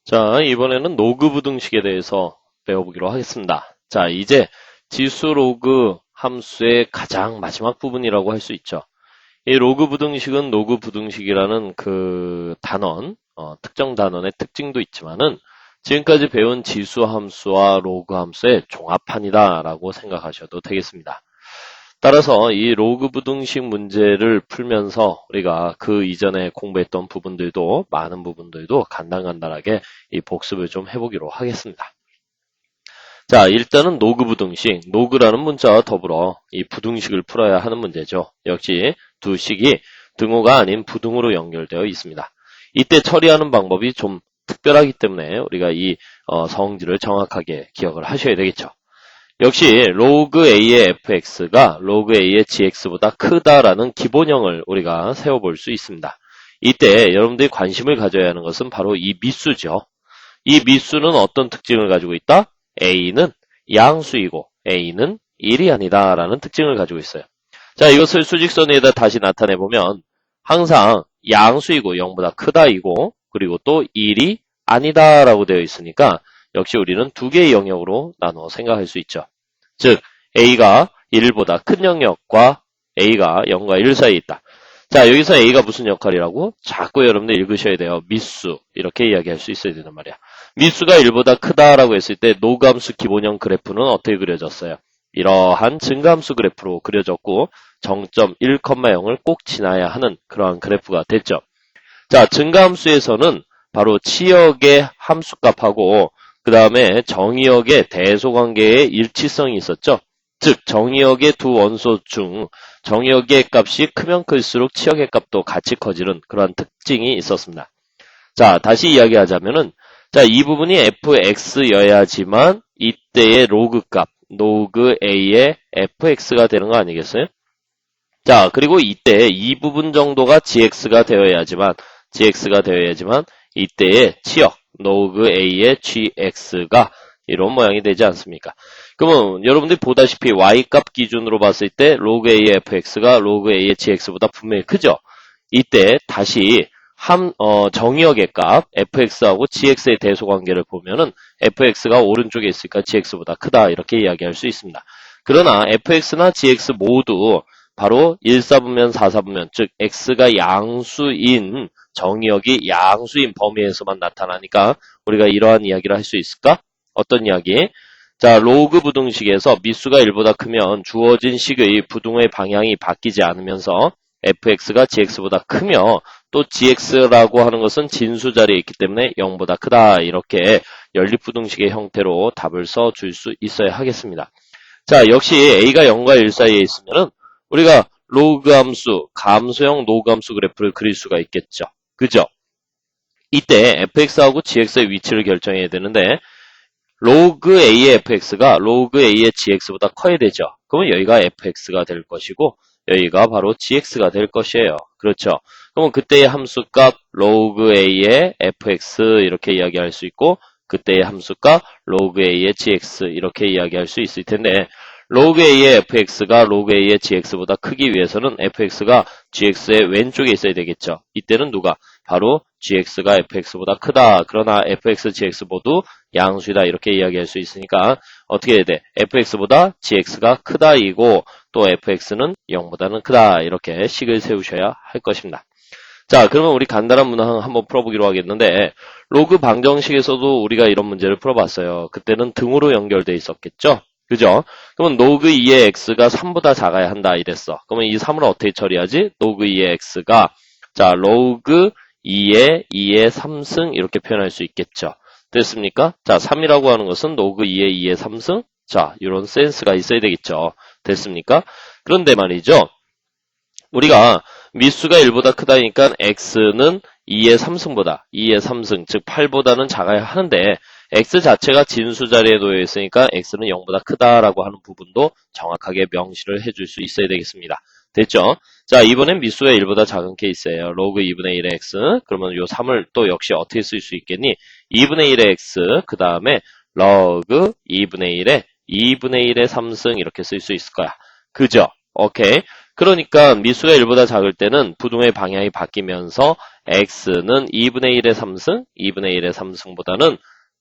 자, 이번에는 로그 부등식에 대해서 배워보기로 하겠습니다. 자, 이제 지수 로그 함수의 가장 마지막 부분이라고 할 수 있죠. 이 로그 부등식은 로그 부등식이라는 그 단원, 특정 단원의 특징도 있지만은 지금까지 배운 지수 함수와 로그 함수의 종합판이다라고 생각하셔도 되겠습니다. 따라서 이 로그 부등식 문제를 풀면서 우리가 그 이전에 공부했던 부분들도 많은 부분들도 간단간단하게 이 복습을 좀 해보기로 하겠습니다. 자, 일단은 로그 부등식, 로그라는 문자와 더불어 이 부등식을 풀어야 하는 문제죠. 역시 두 식이 등호가 아닌 부등호로 연결되어 있습니다. 이때 처리하는 방법이 좀 특별하기 때문에 우리가 이 성질을 정확하게 기억을 하셔야 되겠죠. 역시 로그 A의 fx가 로그 A의 gx보다 크다라는 기본형을 우리가 세워볼 수 있습니다. 이때 여러분들이 관심을 가져야 하는 것은 바로 이 미수죠. 이 미수는 어떤 특징을 가지고 있다? A는 양수이고 A는 1이 아니다 라는 특징을 가지고 있어요. 자, 이것을 수직선 위에다 다시 나타내보면 항상 양수이고 0보다 크다이고 그리고 또 1이 아니다 라고 되어 있으니까 역시 우리는 두 개의 영역으로 나누어 생각할 수 있죠. 즉 A가 1보다 큰 영역과 A가 0과 1 사이에 있다. 자, 여기서 A가 무슨 역할이라고? 자꾸 여러분들 읽으셔야 돼요. 미수 이렇게 이야기할 수 있어야 되는 말이야. 미수가 1보다 크다라고 했을 때 노감수 기본형 그래프는 어떻게 그려졌어요? 이러한 증가함수 그래프로 그려졌고 정점 1,0을 꼭 지나야 하는 그러한 그래프가 됐죠. 자, 증가함수에서는 바로 치역의 함수값하고 그 다음에 정의역의 대소관계의 일치성이 있었죠. 즉 정의역의 두 원소 중 정의역의 값이 크면 클수록 치역의 값도 같이 커지는 그러한 특징이 있었습니다. 자, 다시 이야기하자면은 자, 이 부분이 fx여야지만 이때의 로그 값, 로그 a의 fx가 되는 거 아니겠어요? 자, 그리고 이때 이 부분 정도가 gx가 되어야지만 이때의 치역, 로그 a의 gx가 이런 모양이 되지 않습니까? 그러면 여러분들이 보다시피 y값 기준으로 봤을 때 로그 a의 fx가 로그 a의 gx보다 분명히 크죠? 이때 다시 정의역의 값 fx하고 gx의 대소관계를 보면은 fx가 오른쪽에 있으니까 gx보다 크다 이렇게 이야기할 수 있습니다. 그러나 fx나 gx 모두 바로 1사분면 4사분면 즉 x가 양수인 정의역이 양수인 범위에서만 나타나니까 우리가 이러한 이야기를 할 수 있을까? 어떤 이야기? 자, 로그 부등식에서 미수가 1보다 크면 주어진 식의 부등호의 방향이 바뀌지 않으면서 fx가 gx보다 크며 또 gx라고 하는 것은 진수 자리에 있기 때문에 0보다 크다 이렇게 연립부등식의 형태로 답을 써줄 수 있어야 하겠습니다. 자, 역시 a가 0과 1 사이에 있으면은 우리가 로그 함수, 감소형 로그 함수 그래프를 그릴 수가 있겠죠. 그죠? 이때 fx하고 gx의 위치를 결정해야 되는데 로그 a의 fx가 로그 a의 gx보다 커야 되죠. 그러면 여기가 fx가 될 것이고 여기가 바로 gx가 될 것이에요. 그렇죠? 그러면 그때의 함수값 로그 a의 fx 이렇게 이야기할 수 있고 그때의 함수값 로그 a의 gx 이렇게 이야기할 수 있을 텐데 로그 a의 fx가 로그 a의 gx보다 크기 위해서는 fx가 gx의 왼쪽에 있어야 되겠죠. 이때는 누가? 바로 gx가 fx보다 크다. 그러나 fx, gx 모두 양수이다. 이렇게 이야기할 수 있으니까 어떻게 해야 돼? fx보다 gx가 크다이고 또 fx는 0보다는 크다. 이렇게 식을 세우셔야 할 것입니다. 자, 그러면 우리 간단한 문항 한번 풀어보기로 하겠는데 로그 방정식에서도 우리가 이런 문제를 풀어봤어요. 그때는 등으로 연결돼 있었겠죠? 그죠? 그러면 로그 2의 x가 3보다 작아야 한다 이랬어. 그러면 이 3을 어떻게 처리하지? 로그 2의 x가 자, 로그 2의 3승 이렇게 표현할 수 있겠죠. 됐습니까? 자, 3이라고 하는 것은 로그 2의 3승? 자, 이런 센스가 있어야 되겠죠. 됐습니까? 그런데 말이죠. 우리가 미수가 1보다 크다니까 x는 2의 3승, 즉 8보다는 작아야 하는데 x 자체가 진수 자리에 놓여 있으니까 x는 0보다 크다라고 하는 부분도 정확하게 명시를 해줄 수 있어야 되겠습니다. 됐죠? 자, 이번엔 미수가 1보다 작은 케이스예요. 로그 2분의 1의 x. 그러면 요 3을 또 역시 어떻게 쓸 수 있겠니? 2분의 1의 x, 그 다음에 로그 2분의 1의 3승 이렇게 쓸 수 있을 거야. 그죠? 오케이. 그러니까 미수가 1보다 작을 때는 부동의 방향이 바뀌면서 x는 2분의 1의 3승, 2분의 1의 3승보다는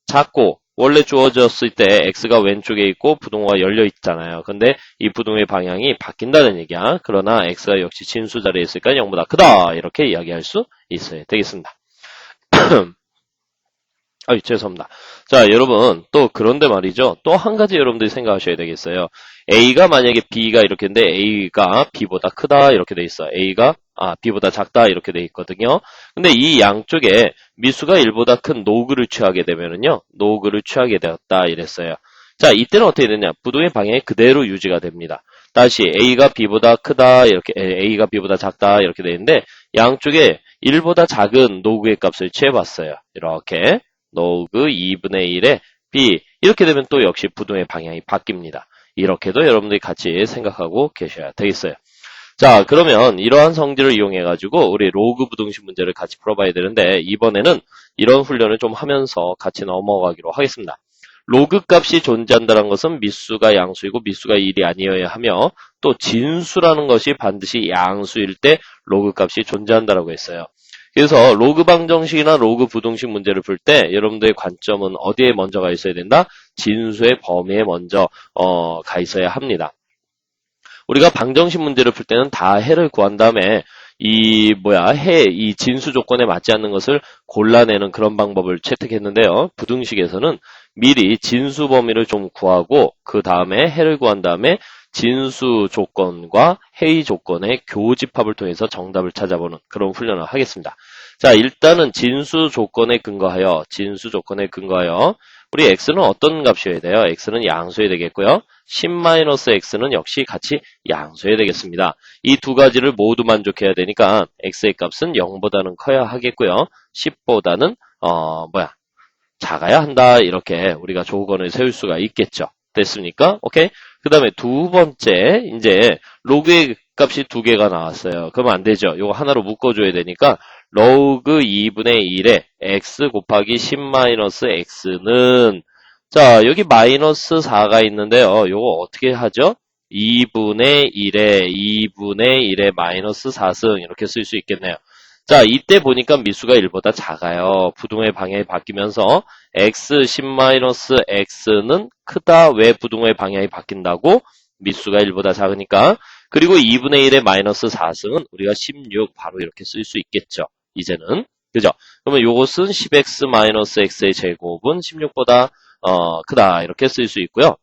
작고 원래 주어졌을 때 x가 왼쪽에 있고 부동호가 열려 있잖아요. 근데 이 부동의 방향이 바뀐다는 얘기야. 그러나 x가 역시 진수 자리에 있으니까 0보다 크다. 이렇게 이야기할 수 있어야 되겠습니다. 아유, 죄송합니다. 자, 여러분, 또 그런데 말이죠. 또 한 가지 여러분들이 생각하셔야 되겠어요. A가 만약에 B가 이렇게 있는데 A가 B보다 크다 이렇게 돼 있어. A가 B보다 작다 이렇게 돼 있거든요. 근데 이 양쪽에 미수가 1보다 큰 노그를 취하게 되면은요. 노그를 취하게 되었다 이랬어요. 자, 이때는 어떻게 되냐? 부동의 방향이 그대로 유지가 됩니다. 다시 A가 B보다 크다 이렇게 A가 B보다 작다 이렇게 돼 있는데 양쪽에 1보다 작은 노그의 값을 취해봤어요. 이렇게. 노그 2분의 1에 B 이렇게 되면 또 역시 부동의 방향이 바뀝니다. 이렇게도 여러분들이 같이 생각하고 계셔야 되겠어요. 자, 그러면 이러한 성질을 이용해 가지고 우리 로그 부등식 문제를 같이 풀어봐야 되는데 이번에는 이런 훈련을 좀 하면서 같이 넘어가기로 하겠습니다. 로그 값이 존재한다는 것은 미수가 양수이고 미수가 1이 아니어야 하며 또 진수라는 것이 반드시 양수일 때 로그 값이 존재한다고 했어요. 그래서 로그 방정식이나 로그 부등식 문제를 풀 때 여러분들의 관점은 어디에 먼저 가 있어야 된다? 진수의 범위에 먼저 가 있어야 합니다. 우리가 방정식 문제를 풀 때는 다 해를 구한 다음에 이 진수 조건에 맞지 않는 것을 골라내는 그런 방법을 채택했는데요. 부등식에서는 미리 진수 범위를 좀 구하고 그 다음에 해를 구한 다음에 진수 조건과 해의 조건의 교집합을 통해서 정답을 찾아보는 그런 훈련을 하겠습니다. 자, 일단은 진수 조건에 근거하여 우리 x는 어떤 값이어야 돼요? x는 양수여야 되겠고요. 10-x는 역시 같이 양수여야 되겠습니다. 이 두 가지를 모두 만족해야 되니까 x의 값은 0보다는 커야 하겠고요. 10보다는 작아야 한다. 이렇게 우리가 조건을 세울 수가 있겠죠. 됐습니까? 오케이? 그 다음에 두 번째, 이제 로그의 값이 두 개가 나왔어요. 그러면 안 되죠. 이거 하나로 묶어줘야 되니까 로그 2분의 1에 x 곱하기 10-x는 자, 여기 마이너스 4가 있는데요. 이거 어떻게 하죠? 2분의 1에 마이너스 4승 이렇게 쓸 수 있겠네요. 자, 이때 보니까 미수가 1보다 작아요. 부동의 방향이 바뀌면서 x 10-x는 크다. 왜 부동의 방향이 바뀐다고? 미수가 1보다 작으니까. 그리고 2분의 1의 마이너스 4승은 우리가 16 바로 이렇게 쓸 수 있겠죠. 이제는. 그죠? 그러면 요것은 10x-x의 제곱은 16보다 크다. 이렇게 쓸 수 있고요.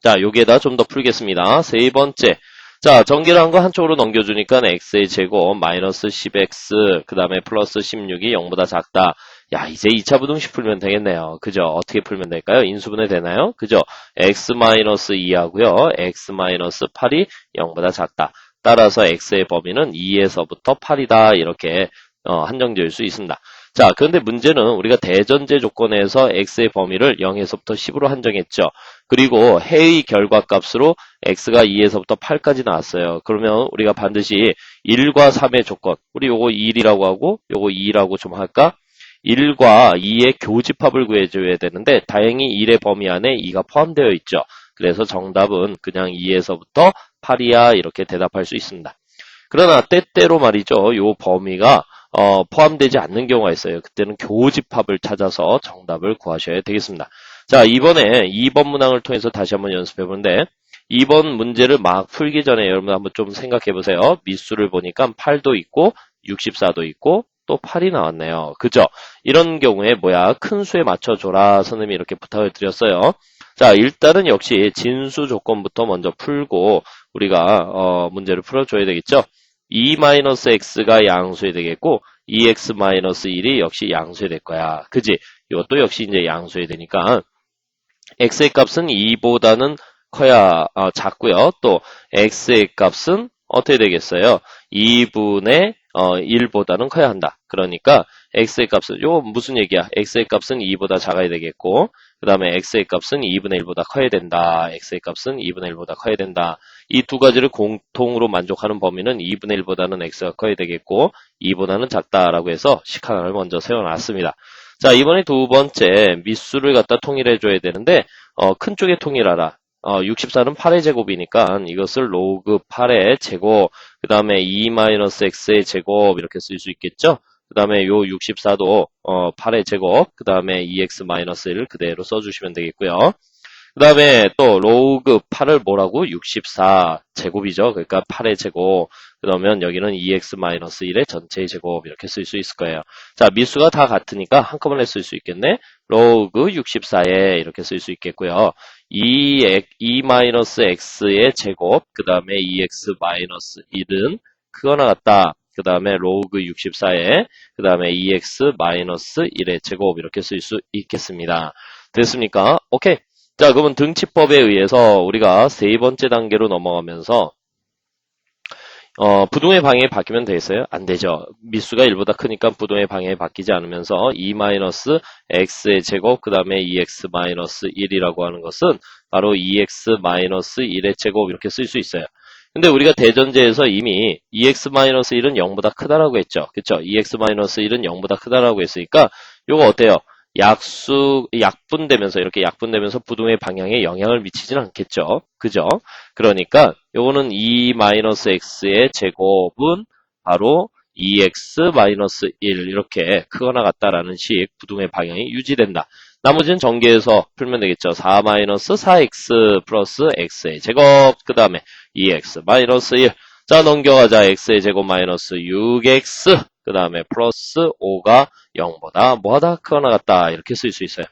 자, 여기에다 좀 더 풀겠습니다. 세 번째. 자, 전개한 거 한쪽으로 넘겨주니까 x의 제곱 마이너스 10x 그 다음에 플러스 16이 0보다 작다. 야, 이제 2차 부등식 풀면 되겠네요. 그죠? 어떻게 풀면 될까요? 인수분해 되나요? 그죠? x-2하고요. x-8이 0보다 작다. 따라서 x의 범위는 2에서부터 8이다. 이렇게 한정지을 수 있습니다. 자, 그런데 문제는 우리가 대전제 조건에서 x의 범위를 0에서부터 10으로 한정했죠. 그리고 해의 결과값으로 x가 2에서부터 8까지 나왔어요. 그러면 우리가 반드시 1과 3의 조건, 우리 요거 1이라고 하고 요거 2라고 좀 할까? 1과 2의 교집합을 구해줘야 되는데 다행히 1의 범위 안에 2가 포함되어 있죠. 그래서 정답은 그냥 2에서부터 8이야 이렇게 대답할 수 있습니다. 그러나 때때로 말이죠. 요 범위가 포함되지 않는 경우가 있어요. 그때는 교집합을 찾아서 정답을 구하셔야 되겠습니다. 자, 이번에 2번 문항을 통해서 다시 한번 연습해 보는데 2번 문제를 막 풀기 전에 여러분 한번 좀 생각해 보세요. 미수를 보니까 8도 있고 64도 있고 또 8이 나왔네요. 그죠? 이런 경우에 큰 수에 맞춰줘라. 선생님이 이렇게 부탁을 드렸어요. 자, 일단은 역시 진수 조건부터 먼저 풀고 우리가 문제를 풀어줘야 되겠죠? 2-x가 양수에 되겠고 2x-1이 역시 양수에 될 거야. 그지? 이것도 역시 이제 양수에 되니까 x의 값은 2보다는 커야 작고요. 또 x의 값은 어떻게 되겠어요? 2분의 1보다는 커야 한다. 그러니까 x의 값은 이거 무슨 얘기야? x의 값은 2보다 작아야 되겠고 그 다음에 x의 값은 2분의 1보다 커야 된다. x의 값은 2분의 1보다 커야 된다. 이 두 가지를 공통으로 만족하는 범위는 2분의 1보다는 x가 커야 되겠고 2보다는 작다라고 해서 식 하나를 먼저 세워놨습니다. 자, 이번에 두 번째 미수를 갖다 통일해 줘야 되는데 큰 쪽에 통일하라. 64는 8의 제곱이니까 이것을 로그 8의 제곱, 그 다음에 2-x의 제곱 이렇게 쓸 수 있겠죠? 그 다음에 요 64도 8의 제곱, 그 다음에 2x-1을 그대로 써주시면 되겠고요. 그 다음에 또 로그 8을 뭐라고? 64 제곱이죠. 그러니까 8의 제곱. 그러면 여기는 2x-1의 전체의 제곱 이렇게 쓸 수 있을 거예요. 자, 미수가 다 같으니까 한꺼번에 쓸 수 있겠네. 로그 64에 이렇게 쓸 수 있겠고요. 2-x의 제곱, 그 다음에 2x-1은 크거나 같다. 그 다음에 로그 64에 그 다음에 2x-1의 제곱 이렇게 쓸 수 있겠습니다. 됐습니까? 오케이. 자, 그러면 등치법에 의해서 우리가 세 번째 단계로 넘어가면서 부동의 방향이 바뀌면 되겠어요? 안 되죠. 미수가 1보다 크니까 부동의 방향이 바뀌지 않으면서 2-x의 제곱 그 다음에 2x-1이라고 하는 것은 바로 2x-1의 제곱 이렇게 쓸 수 있어요. 근데 우리가 대전제에서 이미 2x-1은 0보다 크다라고 했죠. 그쵸? 2x-1은 0보다 크다라고 했으니까 요거 어때요? 약분되면서 이렇게 약분되면서 부동의 방향에 영향을 미치진 않겠죠. 그죠? 그러니까 요거는 2-x의 제곱은 바로 2x-1 이렇게 크거나 같다라는 식 부동의 방향이 유지된다. 나머지는 전개해서 풀면 되겠죠. 4-4x 플러스 x의 제곱 그 다음에 2x-1 자 넘겨가자. x의 제곱 마이너스 6x 그 다음에 플러스 5가 0보다 뭐하다 크거나 같다 이렇게 쓸 수 있어요.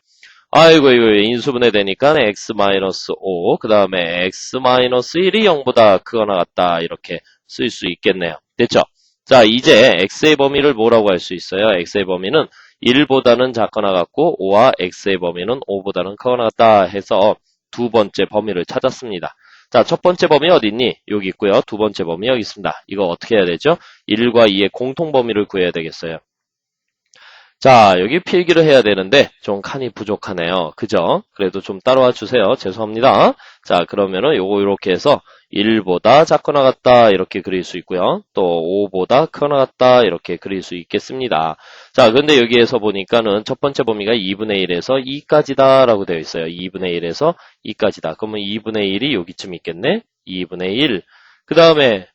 아이고 이거 인수분해 되니까 x-5 그 다음에 x-1이 0보다 크거나 같다 이렇게 쓸 수 있겠네요. 됐죠? 자 이제 x의 범위를 뭐라고 할 수 있어요? x의 범위는 1보다는 작거나 같고 5와 x의 범위는 5보다는 크거나 같다 해서 두 번째 범위를 찾았습니다. 자, 첫 번째 범위 어디 있니? 여기 있고요. 두 번째 범위 여기 있습니다. 이거 어떻게 해야 되죠? 1과 2의 공통 범위를 구해야 되겠어요. 자, 여기 필기를 해야 되는데 좀 칸이 부족하네요. 그죠? 그래도 좀 따라와 주세요. 죄송합니다. 자, 그러면은 요거 이렇게 해서 1보다 작거나 같다 이렇게 그릴 수 있고요. 또 5보다 크거나 같다 이렇게 그릴 수 있겠습니다. 자, 근데 여기에서 보니까는 첫 번째 범위가 2분의 1에서 2까지다 라고 되어 있어요. 2분의 1에서 2까지다. 그러면 2분의 1이 여기쯤 있겠네? 2분의 1. 그 다음에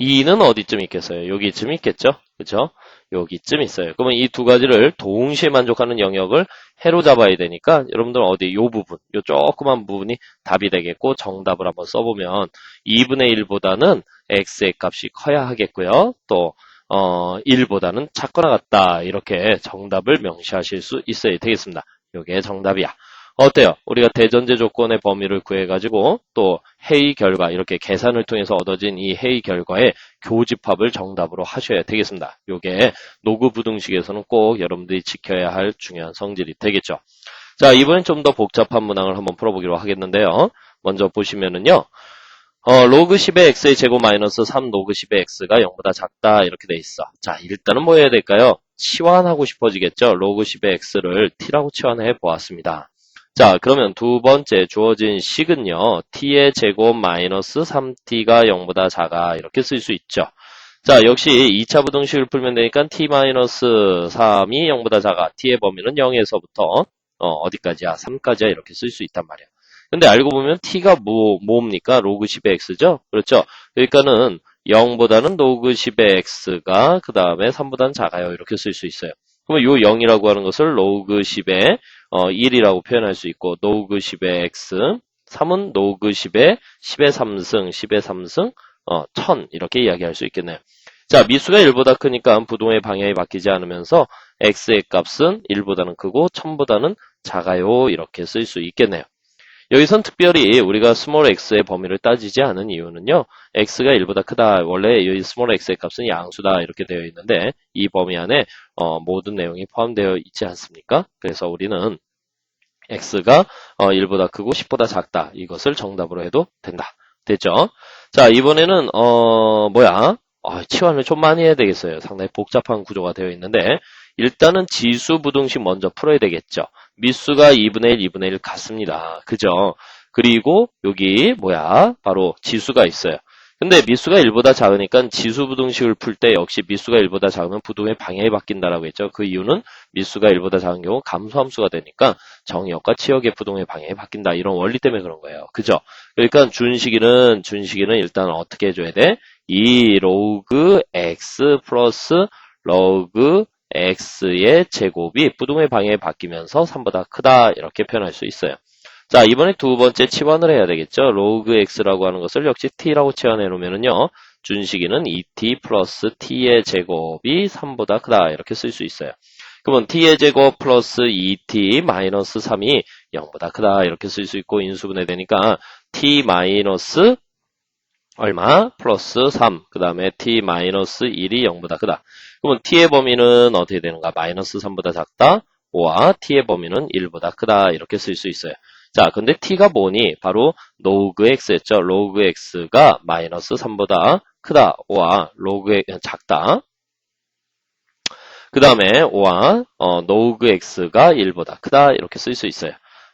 2는 어디쯤 있겠어요? 여기쯤 있겠죠? 그죠? 여기쯤 있어요. 그러면 이 두 가지를 동시에 만족하는 영역을 해로 잡아야 되니까 여러분들 어디 요 부분, 요 조그만 부분이 답이 되겠고 정답을 한번 써보면 2분의 1보다는 x의 값이 커야 하겠고요. 또 1보다는 작거나 같다 이렇게 정답을 명시하실 수 있어야 되겠습니다. 요게 정답이야. 어때요? 우리가 대전제 조건의 범위를 구해가지고 또 회의 결과 이렇게 계산을 통해서 얻어진 이 회의 결과의 교집합을 정답으로 하셔야 되겠습니다. 요게 노구부등식에서는 꼭 여러분들이 지켜야 할 중요한 성질이 되겠죠. 자, 이번엔 좀 더 복잡한 문항을 한번 풀어보기로 하겠는데요. 먼저 보시면은요. 로그 10의 x의 제곱 마이너스 3 로그 10의 x가 0보다 작다 이렇게 돼 있어. 자, 일단은 뭐 해야 될까요? 치환하고 싶어지겠죠? 로그 10의 x를 t라고 치환해 보았습니다. 자, 그러면 두 번째 주어진 식은요. t의 제곱 마이너스 3t가 0보다 작아 이렇게 쓸 수 있죠. 자, 역시 2차 부등식을 풀면 되니까 t 마이너스 3이 0보다 작아. t의 범위는 0에서부터 어디까지야? 3까지야 이렇게 쓸 수 있단 말이야. 근데 알고 보면 t가 뭡니까? 로그 10의 x죠? 그렇죠? 그러니까는 0보다는 로그 10의 x가 그 다음에 3보다는 작아요. 이렇게 쓸 수 있어요. 그러면 요 0이라고 하는 것을 로그 10의 1이라고 표현할 수 있고 로그 10의 x 3은 로그 10의 10의 3승 10의 3승 1000 이렇게 이야기할 수 있겠네요. 자, 미수가 1보다 크니까 부동의 방향이 바뀌지 않으면서 x의 값은 1보다는 크고 1000보다는 작아요. 이렇게 쓸 수 있겠네요. 여기선 특별히 우리가 스몰 x의 범위를 따지지 않은 이유는요. x가 1보다 크다. 원래 이 스몰 x의 값은 양수다. 이렇게 되어 있는데 이 범위 안에 모든 내용이 포함되어 있지 않습니까? 그래서 우리는 x가 1보다 크고 10보다 작다. 이것을 정답으로 해도 된다. 됐죠? 자, 이번에는 치환을 좀 많이 해야 되겠어요. 상당히 복잡한 구조가 되어 있는데 일단은 지수 부등식 먼저 풀어야 되겠죠. 미수가 2분의 1, 2분의 1 같습니다. 그죠? 그리고 여기 바로 지수가 있어요. 근데 미수가 1보다 작으니까 지수부등식을 풀 때 역시 미수가 1보다 작으면 부동의 방향이 바뀐다라고 했죠. 그 이유는 미수가 1보다 작은 경우 감소함수가 되니까 정의역과 치역의 부동의 방향이 바뀐다. 이런 원리 때문에 그런 거예요. 그죠? 그러니까 준식이는 일단 어떻게 해줘야 돼? 2 로그 x 플러스 로그 x의 제곱이 부동의 방향이 바뀌면서 3보다 크다. 이렇게 표현할 수 있어요. 자, 이번에 두 번째 치환을 해야 되겠죠. 로그 x라고 하는 것을 역시 t라고 치환해 놓으면은요. 준식이는 2t 플러스 t의 제곱이 3보다 크다. 이렇게 쓸 수 있어요. 그러면 t의 제곱 플러스 2t 마이너스 3이 0보다 크다. 이렇게 쓸 수 있고 인수분해 되니까 t 마이너스 얼마? 플러스 3. 그 다음에 t 마이너스 1이 0보다 크다. 그러면 t의 범위는 어떻게 되는가? 마이너스 3보다 작다. 와 t의 범위는 1보다 크다. 이렇게 쓸 수 있어요. 자, 근데 t가 뭐니? 바로 로그 x였죠. 로그 x가 마이너스 3보다 크다. 와 로그 작다. 그 다음에 와 로그 x가 1보다 크다. 이렇게 쓸 수 있어요.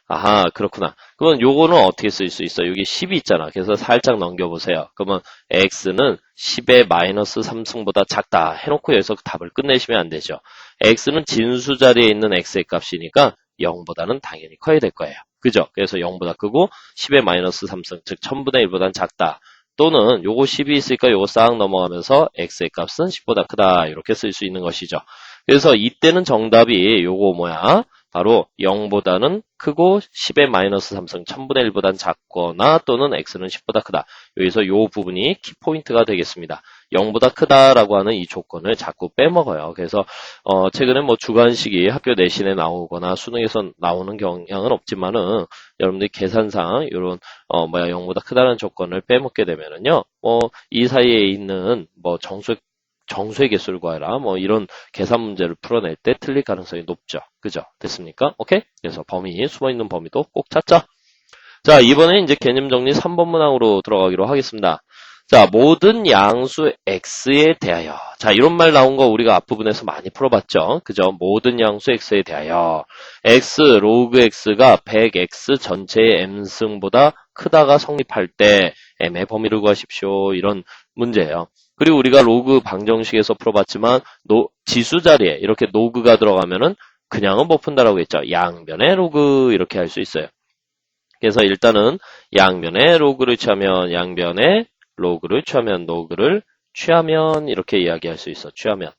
아하, 그렇구나. 그러면 요거는 어떻게 쓸 수 있어? 여기 10이 있잖아. 그래서 살짝 넘겨보세요. 그러면 x는 10의 마이너스 3승보다 작다 해놓고 여기서 답을 끝내시면 안 되죠. x는 진수 자리에 있는 x의 값이니까 0보다는 당연히 커야 될 거예요. 그죠? 그래서 0보다 크고 10의 마이너스 3승, 즉 1000분의 1보다는 작다. 또는 요거 10이 있으니까 요거 싹 넘어가면서 x의 값은 10보다 크다. 이렇게 쓸 수 있는 것이죠. 그래서 이때는 정답이 요거 뭐야? 바로 0보다는 크고 10의 마이너스 3승 1000분의 1보다는 작거나 또는 x는 10보다 크다. 여기서 요 부분이 키포인트가 되겠습니다. 0보다 크다라고 하는 이 조건을 자꾸 빼먹어요. 그래서 최근에 뭐 주관식이 학교 내신에 나오거나 수능에서 나오는 경향은 없지만은 여러분들이 계산상 이런 0보다 크다는 조건을 빼먹게 되면은요. 이 사이에 있는 정수의 개수를 구하라. 이런 계산 문제를 풀어낼 때 틀릴 가능성이 높죠. 그죠? 됐습니까? 오케이? 그래서 숨어있는 범위도 꼭 찾자. 자, 이번에 이제 개념 정리 3번 문항으로 들어가기로 하겠습니다. 자, 모든 양수 x에 대하여. 자, 이런 말 나온 거 우리가 앞부분에서 많이 풀어봤죠. 그죠? 모든 양수 x에 대하여. 로그 x가 100x 전체의 m승보다 크다가 성립할 때 m의 범위를 구하십시오. 이런 문제예요. 그리고 우리가 로그 방정식에서 풀어봤지만 지수 자리에 이렇게 로그가 들어가면은 그냥은 못 푼다라고 했죠. 양변의 로그 이렇게 할 수 있어요. 그래서 일단은 양변의 로그를 취하면 양변의 로그를 취하면 로그를 취하면 이렇게 이야기할 수 있어. 취하면.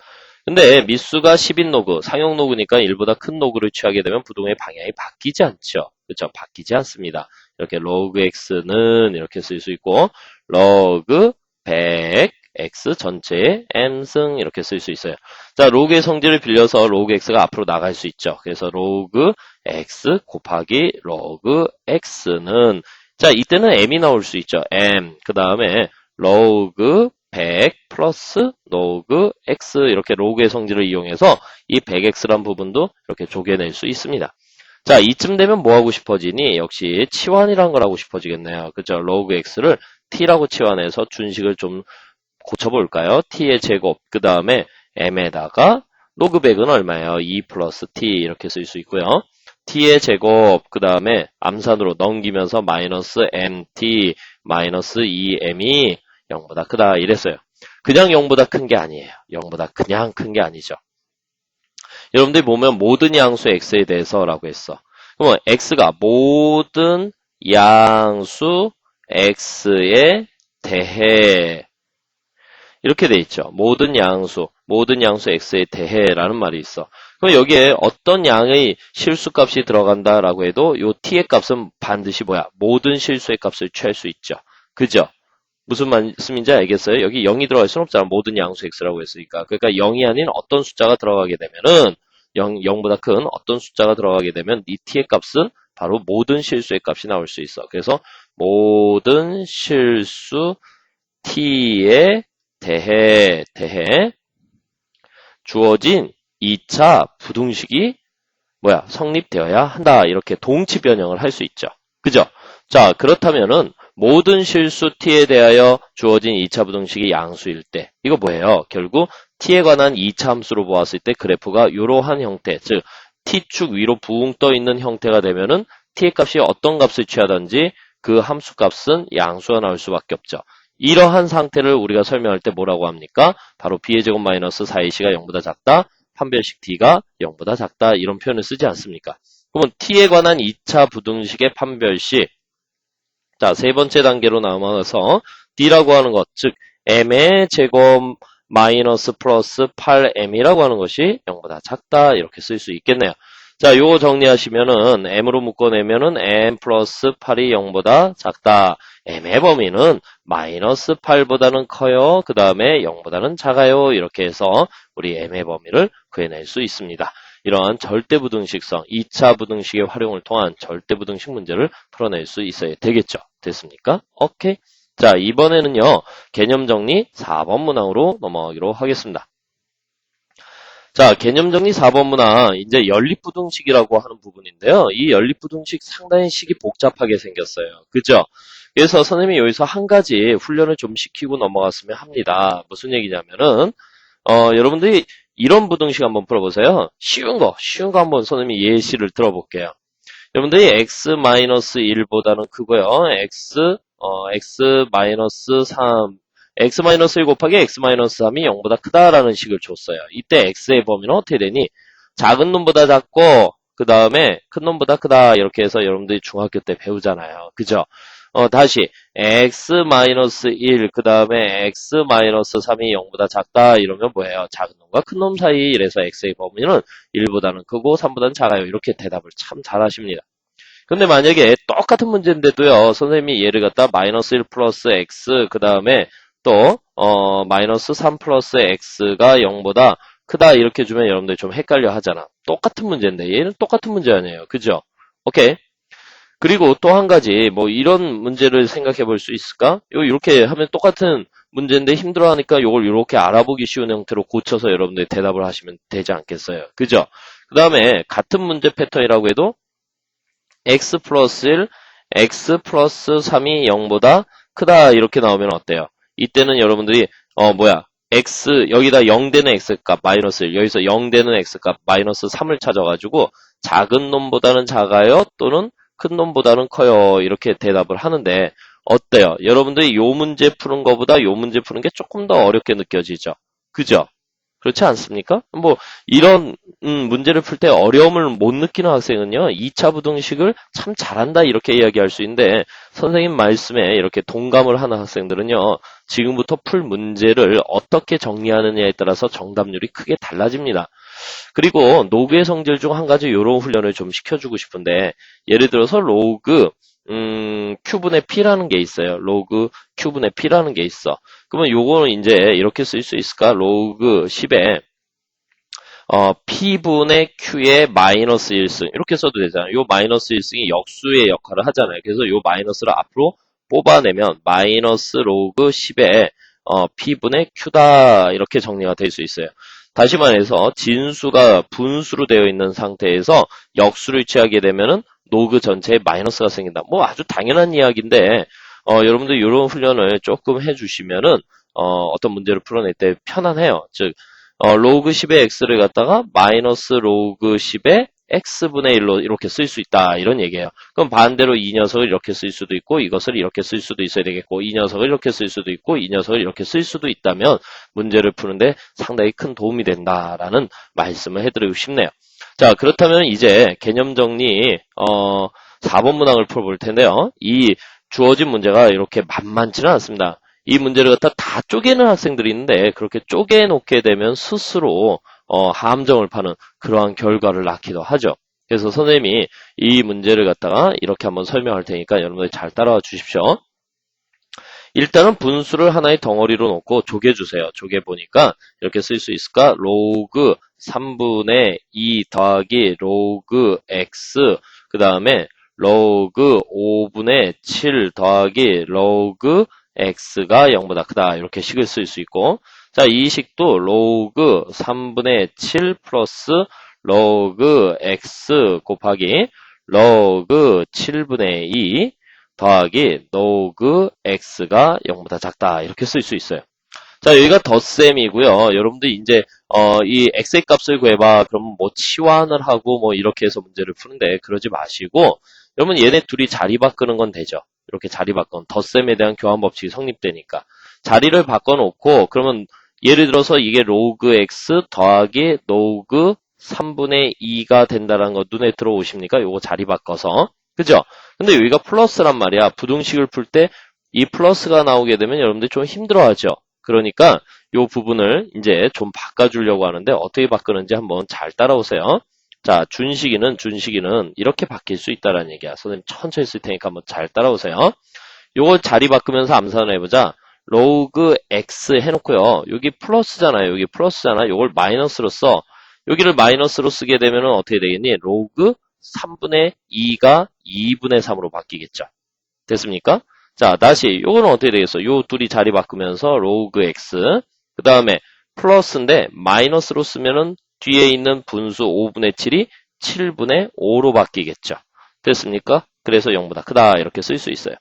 근데 미수가 10인 로그, 상용 로그니까 1보다 큰 로그를 취하게 되면 부동의 방향이 바뀌지 않죠. 그렇죠? 바뀌지 않습니다. 이렇게 로그 x는 이렇게 쓸 수 있고 로그 100 x 전체의 m승 이렇게 쓸 수 있어요. 자, 로그의 성질을 빌려서 로그 x가 앞으로 나갈 수 있죠. 그래서 로그 x 곱하기 로그 x는 자, 이때는 m이 나올 수 있죠. m. 그 다음에 로그 100 플러스 로그 x 이렇게 로그의 성질을 이용해서 이 100x란 부분도 이렇게 쪼개낼 수 있습니다. 자, 이쯤 되면 뭐 하고 싶어지니? 역시 치환이란 걸 하고 싶어지겠네요. 그죠? 로그 x를 t라고 치환해서 준식을 좀 고쳐볼까요? t의 제곱, 그 다음에 m에다가 로그 100은 얼마예요? 2 플러스 t 이렇게 쓸 수 있고요. t의 제곱, 그 다음에 암산으로 넘기면서 마이너스 mt, 마이너스 2m이 0보다 크다 이랬어요. 그냥 0보다 큰 게 아니에요. 0보다 그냥 큰 게 아니죠. 여러분들이 보면 모든 양수 x에 대해서라고 했어. 그러면 x가 모든 양수 x에 대해 이렇게 돼 있죠. 모든 양수 x에 대해라는 말이 있어. 그럼 여기에 어떤 양의 실수값이 들어간다라고 해도 이 t의 값은 반드시 뭐야? 모든 실수의 값을 취할 수 있죠. 그죠? 무슨 말씀인지 알겠어요? 여기 0이 들어갈 수는 없잖아. 모든 양수 x라고 했으니까. 그러니까 0이 아닌 어떤 숫자가 들어가게 되면은 0보다 큰 어떤 숫자가 들어가게 되면 이 t의 값은 바로 모든 실수의 값이 나올 수 있어. 그래서 모든 실수 t에 대해 주어진 2차 부등식이 성립되어야 한다. 이렇게 동치 변형을 할 수 있죠. 그죠? 자, 그렇다면은 모든 실수 t에 대하여 주어진 2차 부등식이 양수일 때 이거 뭐예요? 결국 t에 관한 2차 함수로 보았을 때 그래프가 이러한 형태, 즉 t축 위로 붕 떠 있는 형태가 되면은 t의 값이 어떤 값을 취하든지 그 함수 값은 양수가 나올 수밖에 없죠. 이러한 상태를 우리가 설명할 때 뭐라고 합니까? 바로 b의 제곱 마이너스 4ac가 0보다 작다. 판별식 d가 0보다 작다. 이런 표현을 쓰지 않습니까? 그러면 t에 관한 2차 부등식의 판별식. 자, 세 번째 단계로 넘어가서 d라고 하는 것, 즉 m의 제곱 마이너스 플러스 8m이라고 하는 것이 0보다 작다. 이렇게 쓸 수 있겠네요. 자, 요거 정리하시면은 m으로 묶어내면은 m 플러스 8이 0보다 작다. m의 범위는 마이너스 8보다는 커요. 그 다음에 0보다는 작아요. 이렇게 해서 우리 m의 범위를 구해낼 수 있습니다. 이러한 절대부등식성, 2차 부등식의 활용을 통한 절대부등식 문제를 풀어낼 수 있어야 되겠죠. 됐습니까? 오케이. 자, 이번에는요, 개념 정리 4번 문항으로 넘어가기로 하겠습니다. 자, 개념 정리 4번 문항, 이제 연립부등식이라고 하는 부분인데요. 이 연립부등식 상당히 식이 복잡하게 생겼어요. 그죠? 그래서 선생님이 여기서 한 가지 훈련을 좀 시키고 넘어갔으면 합니다. 무슨 얘기냐면은, 여러분들이 이런 부등식 한번 풀어보세요. 쉬운 거 한번 선생님이 예시를 들어볼게요. 여러분들이 x-1보다는 크고요. x-3, x-1 곱하기 x-3이 0보다 크다라는 식을 줬어요. 이때 x의 범위는 어떻게 되니? 작은 놈보다 작고 그 다음에 큰 놈보다 크다 이렇게 해서 여러분들이 중학교 때 배우잖아요. 그죠? 다시 x-1 그 다음에 x-3이 0보다 작다 이러면 뭐예요? 작은 놈과 큰 놈 사이 이래서 x의 범위는 1보다는 크고 3보다는 작아요. 이렇게 대답을 참 잘하십니다. 근데 만약에 똑같은 문제인데도요, 선생님이 얘를 갖다 마이너스 1 플러스 x, 그 다음에 또, 마이너스 3 플러스 x가 0보다 크다, 이렇게 주면 여러분들 좀 헷갈려 하잖아. 똑같은 문제인데, 얘는 똑같은 문제 아니에요. 그죠? 오케이. 그리고 또 한 가지, 뭐, 이런 문제를 생각해 볼 수 있을까? 이렇게 하면 똑같은 문제인데 힘들어 하니까 요걸 이렇게 알아보기 쉬운 형태로 고쳐서 여러분들이 대답을 하시면 되지 않겠어요. 그죠? 그 다음에 같은 문제 패턴이라고 해도 x 플러스 1, x 플러스 3이 0보다 크다 이렇게 나오면 어때요? 이때는 여러분들이 x 여기다 0 되는 x값 마이너스 1 여기서 0 되는 x값 마이너스 3을 찾아가지고 작은 놈보다는 작아요 또는 큰 놈보다는 커요 이렇게 대답을 하는데 어때요? 여러분들이 요 문제 푸는 거보다 요 문제 푸는 게 조금 더 어렵게 느껴지죠? 그죠? 그렇지 않습니까? 뭐 이런 문제를 풀 때 어려움을 못 느끼는 학생은요. 2차 부등식을 참 잘한다 이렇게 이야기할 수 있는데 선생님 말씀에 이렇게 동감을 하는 학생들은요. 지금부터 풀 문제를 어떻게 정리하느냐에 따라서 정답률이 크게 달라집니다. 그리고 노그의 성질 중 한 가지 이런 훈련을 좀 시켜주고 싶은데 예를 들어서 로그 Q분의 P라는 게 있어요. 로그 Q분의 P라는 게 있어. 그러면 요거는 이제 이렇게 쓸 수 있을까? 로그 10에 P분의 Q의 마이너스 1승 이렇게 써도 되잖아요. 요 마이너스 1승이 역수의 역할을 하잖아요. 그래서 요 마이너스를 앞으로 뽑아내면 마이너스 로그 10에 P분의 Q다 이렇게 정리가 될 수 있어요. 다시 말해서 진수가 분수로 되어 있는 상태에서 역수를 취하게 되면은 노그 전체에 마이너스가 생긴다. 뭐 아주 당연한 이야기인데 여러분들 이런 훈련을 조금 해주시면은 어떤 문제를 풀어낼 때 편안해요. 즉 로그 10의 x를 갖다가 마이너스 로그 10의 x분의 1로 이렇게 쓸 수 있다 이런 얘기예요. 그럼 반대로 이 녀석을 이렇게 쓸 수도 있고 이것을 이렇게 쓸 수도 있어야 되겠고 이 녀석을 이렇게 쓸 수도 있고 이 녀석을 이렇게 쓸 수도 있다면 문제를 푸는데 상당히 큰 도움이 된다라는 말씀을 해드리고 싶네요. 자 그렇다면 이제 개념 정리 4번 문항을 풀어볼 텐데요. 이 주어진 문제가 이렇게 만만치는 않습니다. 이 문제를 갖다 다 쪼개는 학생들이 있는데 그렇게 쪼개놓게 되면 스스로 함정을 파는 그러한 결과를 낳기도 하죠. 그래서 선생님이 이 문제를 갖다가 이렇게 한번 설명할 테니까 여러분들 잘 따라와 주십시오. 일단은 분수를 하나의 덩어리로 놓고 쪼개주세요. 쪼개보니까 이렇게 쓸 수 있을까? 로그 3분의 2 더하기 로그 x 그 다음에 로그 5분의 7 더하기 로그 x가 0보다 크다 이렇게 식을 쓸 수 있고 자, 이 식도 로그 3분의 7 플러스 로그 x 곱하기 로그 7분의 2 더하기 로그 x가 0보다 작다 이렇게 쓸 수 있어요. 자 여기가 덧셈이고요. 여러분들 이제 이 x의 값을 구해봐 그러면 뭐 치환을 하고 뭐 이렇게 해서 문제를 푸는데 그러지 마시고 여러분 얘네 둘이 자리 바꾸는 건 되죠. 이렇게 자리 바꿔 덧셈에 대한 교환 법칙이 성립되니까 자리를 바꿔놓고 그러면 예를 들어서 이게 로그 x 더하기 로그 3분의 2가 된다는 거 눈에 들어오십니까? 요거 자리 바꿔서 그죠? 근데 여기가 플러스란 말이야. 부등식을 풀 때 이 플러스가 나오게 되면 여러분들 좀 힘들어하죠. 그러니까 요 부분을 이제 좀 바꿔주려고 하는데 어떻게 바꾸는지 한번 잘 따라오세요. 자, 준식이는 이렇게 바뀔 수 있다는 얘기야. 선생님 천천히 쓸 테니까 한번 잘 따라오세요. 요거 자리 바꾸면서 암산을 해보자. 로그 x 해놓고요. 여기 플러스잖아요. 여기 플러스잖아. 요걸 마이너스로 써. 여기를 마이너스로 쓰게 되면 어떻게 되겠니? 로그 3분의 2가 2분의 3으로 바뀌겠죠. 됐습니까? 자, 다시 요거는 어떻게 되겠어? 요 둘이 자리 바꾸면서 로그 x 그 다음에 플러스인데 마이너스로 쓰면은 뒤에 있는 분수 5분의 7이 7분의 5로 바뀌겠죠. 됐습니까? 그래서 0보다 크다 이렇게 쓸 수 있어요.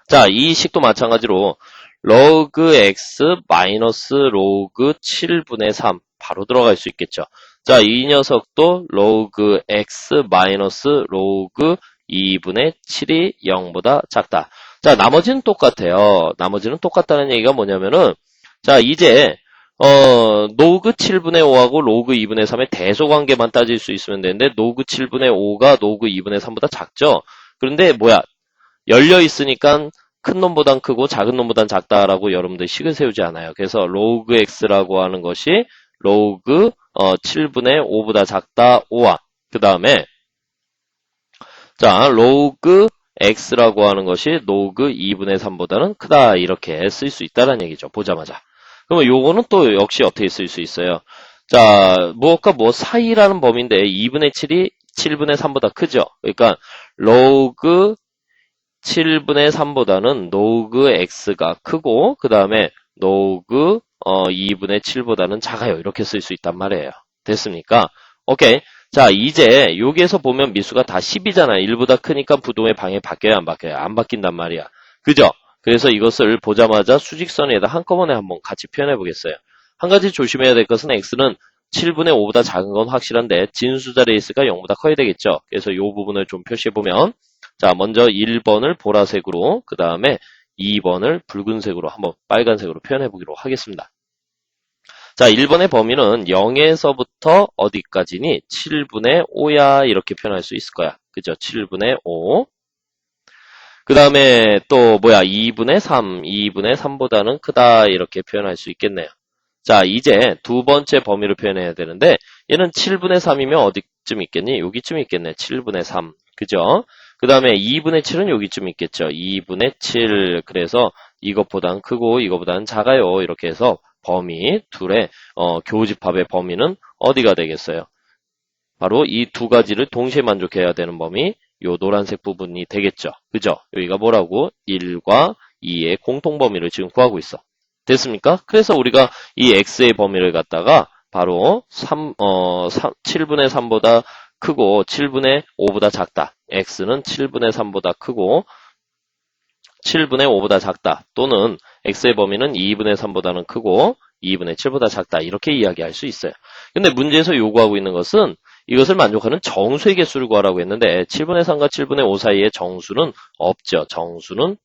자, 이 식도 마찬가지로 로그 x 마이너스 로그 7분의 3 바로 들어갈 수 있겠죠. 자, 이 녀석도 로그 x 마이너스 로그 2분의 7이 0보다 작다. 자, 나머지는 똑같아요. 나머지는 똑같다는 얘기가 뭐냐면은 자, 이제 로그 7분의 5하고 로그 2분의 3의 대소관계만 따질 수 있으면 되는데 로그 7분의 5가 로그 2분의 3보다 작죠. 그런데 뭐야? 열려 있으니까 큰 놈보단 크고 작은 놈보단 작다라고 여러분들 식을 세우지 않아요. 그래서 로그 x라고 하는 것이 로그 7분의 5보다 작다 5와 그 다음에 자 로그 x라고 하는 것이 로그 2분의 3보다는 크다 이렇게 쓸 수 있다는 얘기죠. 보자마자. 그러면 요거는 또 역시 어떻게 쓸 수 있어요? 자 무엇과 뭐 사이라는 범위인데 2분의 7이 7분의 3보다 크죠. 그러니까 로그 7분의 3보다는 로그 x가 크고 그 다음에 로그 2분의 7보다는 작아요. 이렇게 쓸 수 있단 말이에요. 됐습니까? 오케이. 자 이제 여기에서 보면 미수가 다 10이잖아요. 1보다 크니까 부동의 방에 바뀌어요? 안 바뀌어요? 안 바뀐단 말이야. 그죠? 그래서 이것을 보자마자 수직선에다 한꺼번에 한번 같이 표현해 보겠어요. 한 가지 조심해야 될 것은 x는 7분의 5보다 작은 건 확실한데 진수 자리에 있으니까 0보다 커야 되겠죠. 그래서 이 부분을 좀 표시해 보면 자 먼저 1번을 보라색으로 그 다음에 2번을 붉은색으로 한번 빨간색으로 표현해 보기로 하겠습니다. 자 1번의 범위는 0에서부터 어디까지니? 7분의 5야 이렇게 표현할 수 있을 거야. 그죠? 7분의 5 그 다음에 또 뭐야 2분의 3 2분의 3보다는 크다 이렇게 표현할 수 있겠네요. 자 이제 두 번째 범위를 표현해야 되는데 얘는 7분의 3이면 어디쯤 있겠니? 여기쯤 있겠네. 7분의 3 그죠? 그 다음에 2분의 7은 여기쯤 있겠죠. 2분의 7 그래서 이것보단 크고 이것보다는 작아요. 이렇게 해서 범위 둘의 교집합의 범위는 어디가 되겠어요? 바로 이 두 가지를 동시에 만족해야 되는 범위 요 노란색 부분이 되겠죠. 그죠? 여기가 뭐라고? 1과 2의 공통범위를 지금 구하고 있어. 됐습니까? 그래서 우리가 이 x의 범위를 갖다가 바로 7분의 3보다 크고 7분의 5보다 작다. x는 7분의 3보다 크고 7분의 5보다 작다. 또는 x의 범위는 2분의 3보다는 크고 2분의 7보다 작다. 이렇게 이야기할 수 있어요. 근데 문제에서 요구하고 있는 것은 이것을 만족하는 정수의 개수를 구하라고 했는데 7분의 3과 7분의 5 사이에 정수는 없죠. 정수는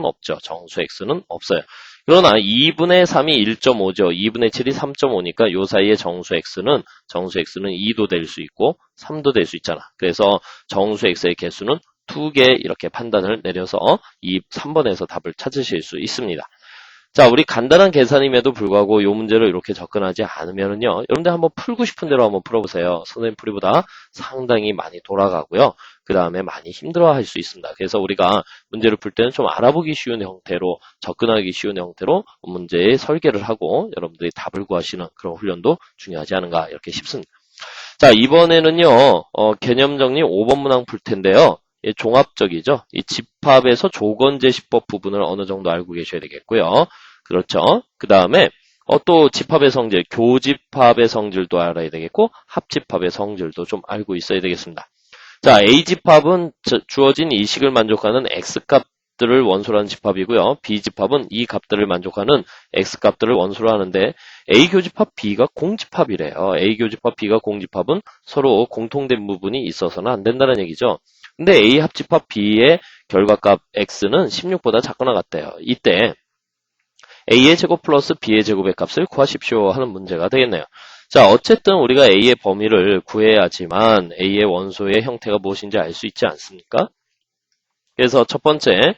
없죠. 정수 x는 없어요. 그러나 2분의 3이 1.5죠. 2분의 7이 3.5니까 요 사이에 정수 x는 2도 될 수 있고 3도 될 수 있잖아. 그래서 정수 x의 개수는 2개 이렇게 판단을 내려서 이 3번에서 답을 찾으실 수 있습니다. 자, 우리 간단한 계산임에도 불구하고 이 문제를 이렇게 접근하지 않으면은요, 여러분들 한번 풀고 싶은 대로 한번 풀어보세요. 선생님 풀이보다 상당히 많이 돌아가고요. 그 다음에 많이 힘들어 할 수 있습니다. 그래서 우리가 문제를 풀 때는 좀 알아보기 쉬운 형태로, 접근하기 쉬운 형태로 문제의 설계를 하고 여러분들이 답을 구하시는 그런 훈련도 중요하지 않은가 이렇게 싶습니다. 자, 이번에는요, 개념 정리 5번 문항 풀 텐데요. 예, 종합적이죠. 이 집합에서 조건제시법 부분을 어느 정도 알고 계셔야 되겠고요. 그렇죠. 그 다음에 또 집합의 성질, 교집합의 성질도 알아야 되겠고 합집합의 성질도 좀 알고 있어야 되겠습니다. 자, A집합은 주어진 이 식을 만족하는 X값들을 원소로 하는 집합이고요. B집합은 이 값들을 만족하는 X값들을 원소로 하는데 A교집합 B가 공집합이래요. A교집합 B가 공집합은 서로 공통된 부분이 있어서는 안 된다는 얘기죠. 근데 A 합집합 B의 결과값 X는 16보다 작거나 같대요. 이때 A의 제곱 플러스 B의 제곱의 값을 구하십시오 하는 문제가 되겠네요. 자, 어쨌든 우리가 A의 범위를 구해야지만 A의 원소의 형태가 무엇인지 알 수 있지 않습니까? 그래서 첫 번째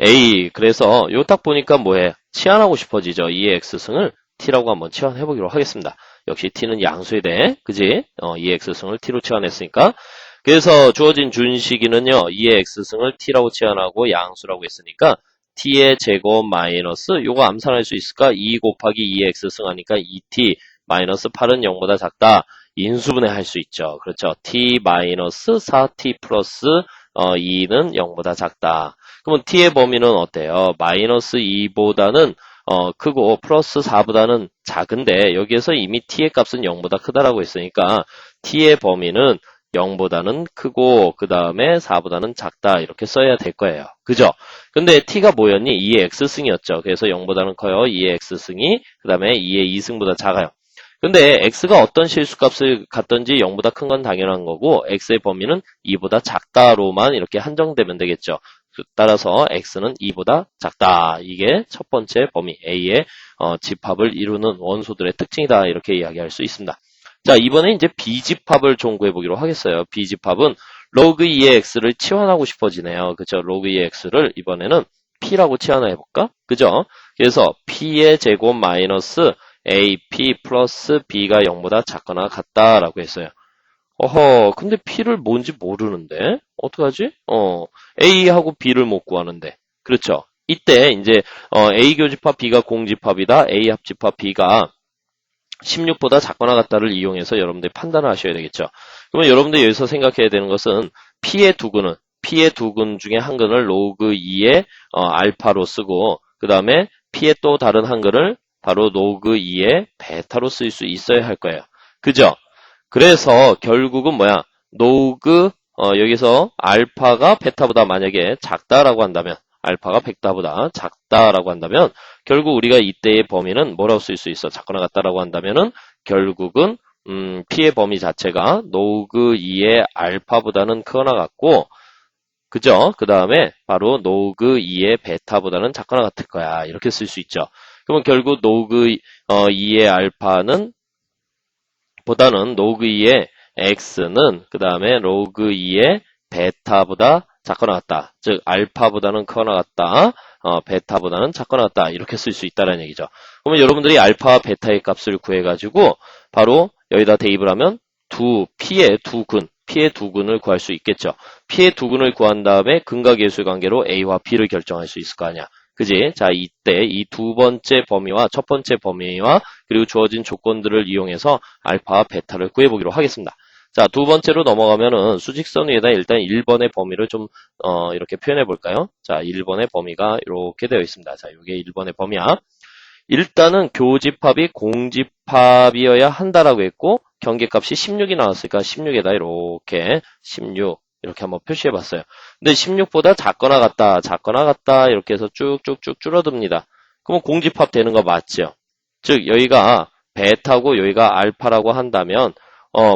A, 그래서 요 딱 보니까 뭐해? 치환하고 싶어지죠. 2의 X승을 T라고 한번 치환해보기로 하겠습니다. 역시 T는 양수에 대해, 그지? 2의 X승을 T로 치환했으니까. 그래서 주어진 준식이는요, 2의 X승을 T라고 치환하고 양수라고 했으니까 T의 제곱 마이너스, 요거 암산할 수 있을까? 2 곱하기 2의 X승 하니까 2T 마이너스 8은 0보다 작다. 인수분해 할 수 있죠. 그렇죠. T 마이너스 4T 플러스 2는 0보다 작다. 그러면 t의 범위는 어때요? 마이너스 2보다는 크고 플러스 4보다는 작은데 여기에서 이미 t의 값은 0보다 크다라고 했으니까 t의 범위는 0보다는 크고 그 다음에 4보다는 작다 이렇게 써야 될 거예요. 그죠? 근데 t가 뭐였니? 2의 x승이었죠. 그래서 0보다는 커요. 2의 x승이 그 다음에 2의 2승보다 작아요. 근데 x가 어떤 실수값을 갖든지 0보다 큰 건 당연한 거고 x의 범위는 2보다 작다로만 이렇게 한정되면 되겠죠. 따라서 x는 2보다 작다. 이게 첫 번째 범위 A의 집합을 이루는 원소들의 특징이다. 이렇게 이야기할 수 있습니다. 자, 이번에 이제 B집합을 좀 구해보기로 하겠어요. B집합은 로그 2의 x를 치환하고 싶어지네요. 그죠? 로그 2의 x를 이번에는 P라고 치환해볼까? 그죠? 그래서 P의 제곱 마이너스 AP 플러스 B가 0보다 작거나 같다라고 했어요. 어허, 근데 P를 뭔지 모르는데? 어떡하지? A하고 B를 못 구하는데. 그렇죠. 이때 이제 A 교집합 B가 공집합이다. A 합집합 B가 16보다 작거나 같다를 이용해서 여러분들이 판단을 하셔야 되겠죠. 그러면 여러분들이 여기서 생각해야 되는 것은 P의 두 근 중에 한 근을 로그 2의 알파로 쓰고 그 다음에 P의 또 다른 한 근을 바로 로그 2의 베타로 쓸 수 있어야 할 거예요. 그죠? 그래서 결국은 뭐야? 여기서 알파가 베타보다 만약에 작다라고 한다면 알파가 베타보다 작다라고 한다면 결국 우리가 이때의 범위는 뭐라고 쓸 수 있어? 작거나 같다라고 한다면은 결국은 P의 범위 자체가 로그 2의 알파보다는 크거나 같고 그죠? 그 다음에 바로 로그 2의 베타보다는 작거나 같을 거야. 이렇게 쓸 수 있죠. 그러면 결국 로그 2의 알파는 보다는 로그 2의 x는 그 다음에 로그 2의 베타보다 작거나 같다. 즉 알파보다는 크거나 같다. 베타보다는 작거나 같다. 이렇게 쓸 수 있다는 얘기죠. 그러면 여러분들이 알파와 베타의 값을 구해가지고 바로 여기다 대입을 하면 P의 두 근을 구할 수 있겠죠. P의 두 근을 구한 다음에 근과 계수의 관계로 A와 B를 결정할 수 있을 거 아니야. 그지? 자, 이때 이 두 번째 범위와 첫 번째 범위와 그리고 주어진 조건들을 이용해서 알파와 베타를 구해보기로 하겠습니다. 자, 두 번째로 넘어가면은 수직선 위에다 일단 1번의 범위를 좀 이렇게 표현해 볼까요? 자, 1번의 범위가 이렇게 되어 있습니다. 자, 이게 1번의 범위야. 일단은 교집합이 공집합이어야 한다라고 했고 경계값이 16이 나왔으니까 16에다 이렇게 16 이렇게 한번 표시해 봤어요. 근데 16보다 작거나 같다 이렇게 해서 쭉쭉쭉 줄어듭니다. 그러면 공집합 되는 거 맞죠? 즉 여기가 베타고 여기가 알파라고 한다면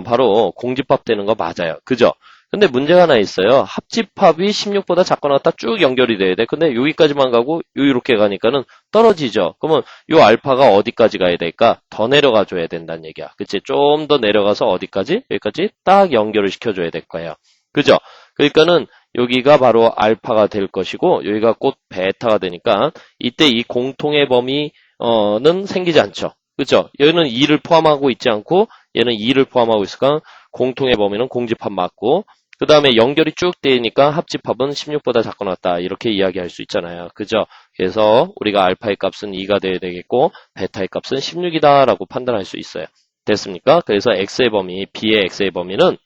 바로 공집합 되는 거 맞아요. 그죠? 근데 문제가 하나 있어요. 합집합이 16보다 작거나 같다 쭉 연결이 돼야 돼. 근데 여기까지만 가고 이렇게 가니까는 떨어지죠. 그러면 이 알파가 어디까지 가야 될까? 더 내려가 줘야 된다는 얘기야. 그치? 좀 더 내려가서 어디까지? 여기까지 딱 연결을 시켜줘야 될 거예요. 그죠? 그러니까는 여기가 바로 알파가 될 것이고 여기가 곧 베타가 되니까 이때 이 공통의 범위는 생기지 않죠. 그죠? 여기는 2를 포함하고 있지 않고 얘는 2를 포함하고 있으니까 공통의 범위는 공집합 맞고 그 다음에 연결이 쭉 되니까 합집합은 16보다 작거나 같다 이렇게 이야기할 수 있잖아요. 그죠? 그래서 우리가 알파의 값은 2가 돼야 되겠고 베타의 값은 16이다 라고 판단할 수 있어요. 됐습니까? 그래서 x의 범위, b의 x의 범위는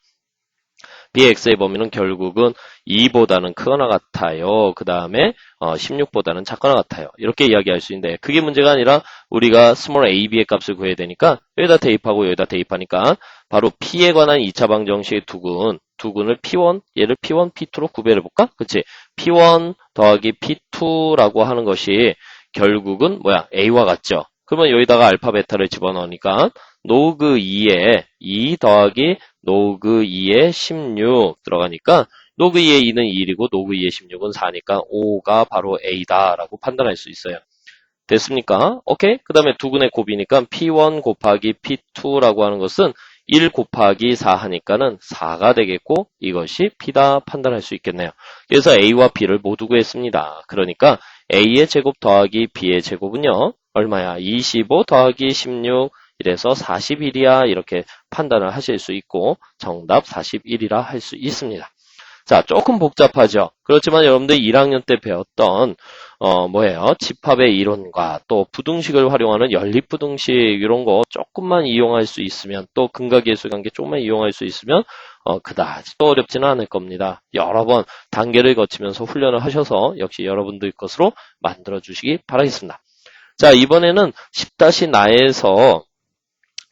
결국은 2보다는 크거나 같아요. 그 다음에 16보다는 작거나 같아요. 이렇게 이야기할 수 있는데 그게 문제가 아니라 우리가 스몰 a, b의 값을 구해야 되니까 여기다 대입하고 여기다 대입하니까 바로 p에 관한 2차 방정식의 두근을 p1, 얘를 p1, p2로 구별해볼까? 그치? p1 더하기 p2라고 하는 것이 결국은 뭐야? a와 같죠? 그러면 여기다가 알파, 베타를 집어넣으니까 로그 2에 2 더하기 로그 2에 16 들어가니까 로그 2의 2는 1이고 로그 2의 16은 4니까 5가 바로 A다라고 판단할 수 있어요. 됐습니까? 오케이? 그 다음에 두근의 곱이니까 P1 곱하기 P2라고 하는 것은 1 곱하기 4 하니까는 4가 되겠고 이것이 P다 판단할 수 있겠네요. 그래서 A와 B를 모두 구했습니다. 그러니까 A의 제곱 더하기 B의 제곱은요. 얼마야? 25 더하기 16 이래서 41이야 이렇게 판단을 하실 수 있고 정답 41이라 할 수 있습니다. 자, 조금 복잡하죠. 그렇지만 여러분들 1학년 때 배웠던 뭐예요? 집합의 이론과 또 부등식을 활용하는 연립부등식 이런 거 조금만 이용할 수 있으면 또 근각예술관계 조금만 이용할 수 있으면 그다지 또 어렵지는 않을 겁니다. 여러 번 단계를 거치면서 훈련을 하셔서 역시 여러분들 것으로 만들어 주시기 바라겠습니다. 자, 이번에는 10-나에서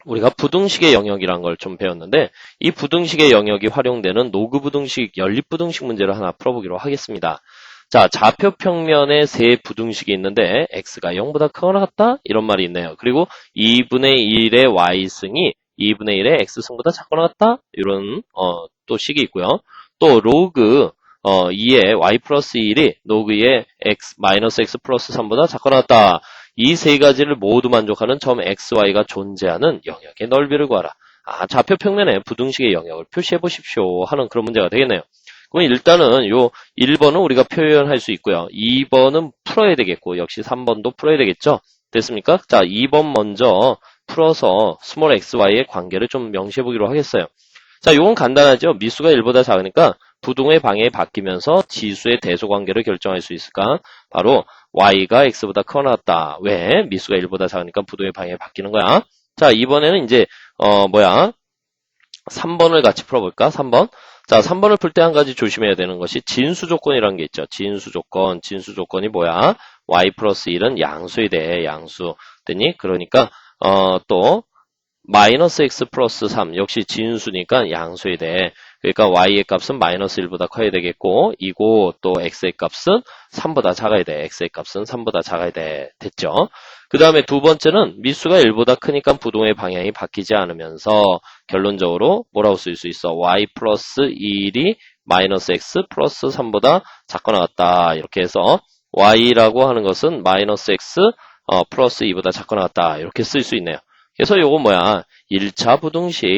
우리가 부등식의 영역이란 걸 좀 배웠는데 이 부등식의 영역이 활용되는 노그 부등식, 연립 부등식 문제를 하나 풀어보기로 하겠습니다. 자, 좌표 평면에 세 부등식이 있는데 x가 0보다 크거나 같다? 이런 말이 있네요. 그리고 2분의 1의 y승이 2분의 1의 x승보다 작거나 같다? 이런 또 식이 있고요. 또 로그 2의 y 플러스 1이 로그 2의 x 마이너스 x 플러스 3보다 작거나 같다. 이 세 가지를 모두 만족하는 점 xy가 존재하는 영역의 넓이를 구하라. 아, 좌표 평면에 부등식의 영역을 표시해 보십시오 하는 그런 문제가 되겠네요. 그럼 일단은 요 1번은 우리가 표현할 수 있고요. 2번은 풀어야 되겠고 역시 3번도 풀어야 되겠죠. 됐습니까? 자, 2번 먼저 풀어서 스몰 xy의 관계를 좀 명시해 보기로 하겠어요. 자, 요건 간단하죠. 미수가 1보다 작으니까 부등의 방향이 바뀌면서 지수의 대소 관계를 결정할 수 있을까? 바로 y가 x보다 크거나 같다. 왜? 미수가 1보다 작으니까 부등의 방향이 바뀌는 거야. 자, 이번에는 이제 3번을 같이 풀어볼까? 3번. 자, 3번을 풀 때 한 가지 조심해야 되는 것이 진수 조건이라는 게 있죠. 진수 조건이 뭐야? y 플러스 1은 양수에 대해 양수. 됐니? 그러니까 또 마이너스 x 플러스 3 역시 진수니까 양수에 대해 그러니까 y의 값은 마이너스 1보다 커야 되겠고 이고 또 x의 값은 3보다 작아야 돼. x의 값은 3보다 작아야 돼. 됐죠? 그 다음에 두 번째는 미수가 1보다 크니까 부등의 방향이 바뀌지 않으면서 결론적으로 뭐라고 쓸 수 있어? y 플러스 1이 마이너스 x 플러스 3보다 작거나 같다. 이렇게 해서 y라고 하는 것은 마이너스 x 플러스 2보다 작거나 같다. 이렇게 쓸 수 있네요. 그래서 요거 뭐야? 1차 부등식,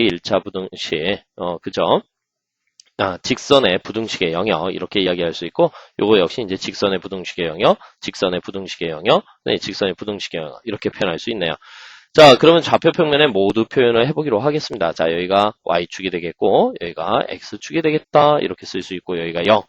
그죠? 아, 직선의 부등식의 영역, 이렇게 이야기할 수 있고, 요거 역시 이제 직선의 부등식의 영역, 직선의 부등식의 영역, 네, 직선의 부등식의 영역, 이렇게 표현할 수 있네요. 자, 그러면 좌표 평면에 모두 표현을 해보기로 하겠습니다. 자, 여기가 y축이 되겠고, 여기가 x축이 되겠다, 이렇게 쓸 수 있고, 여기가 0.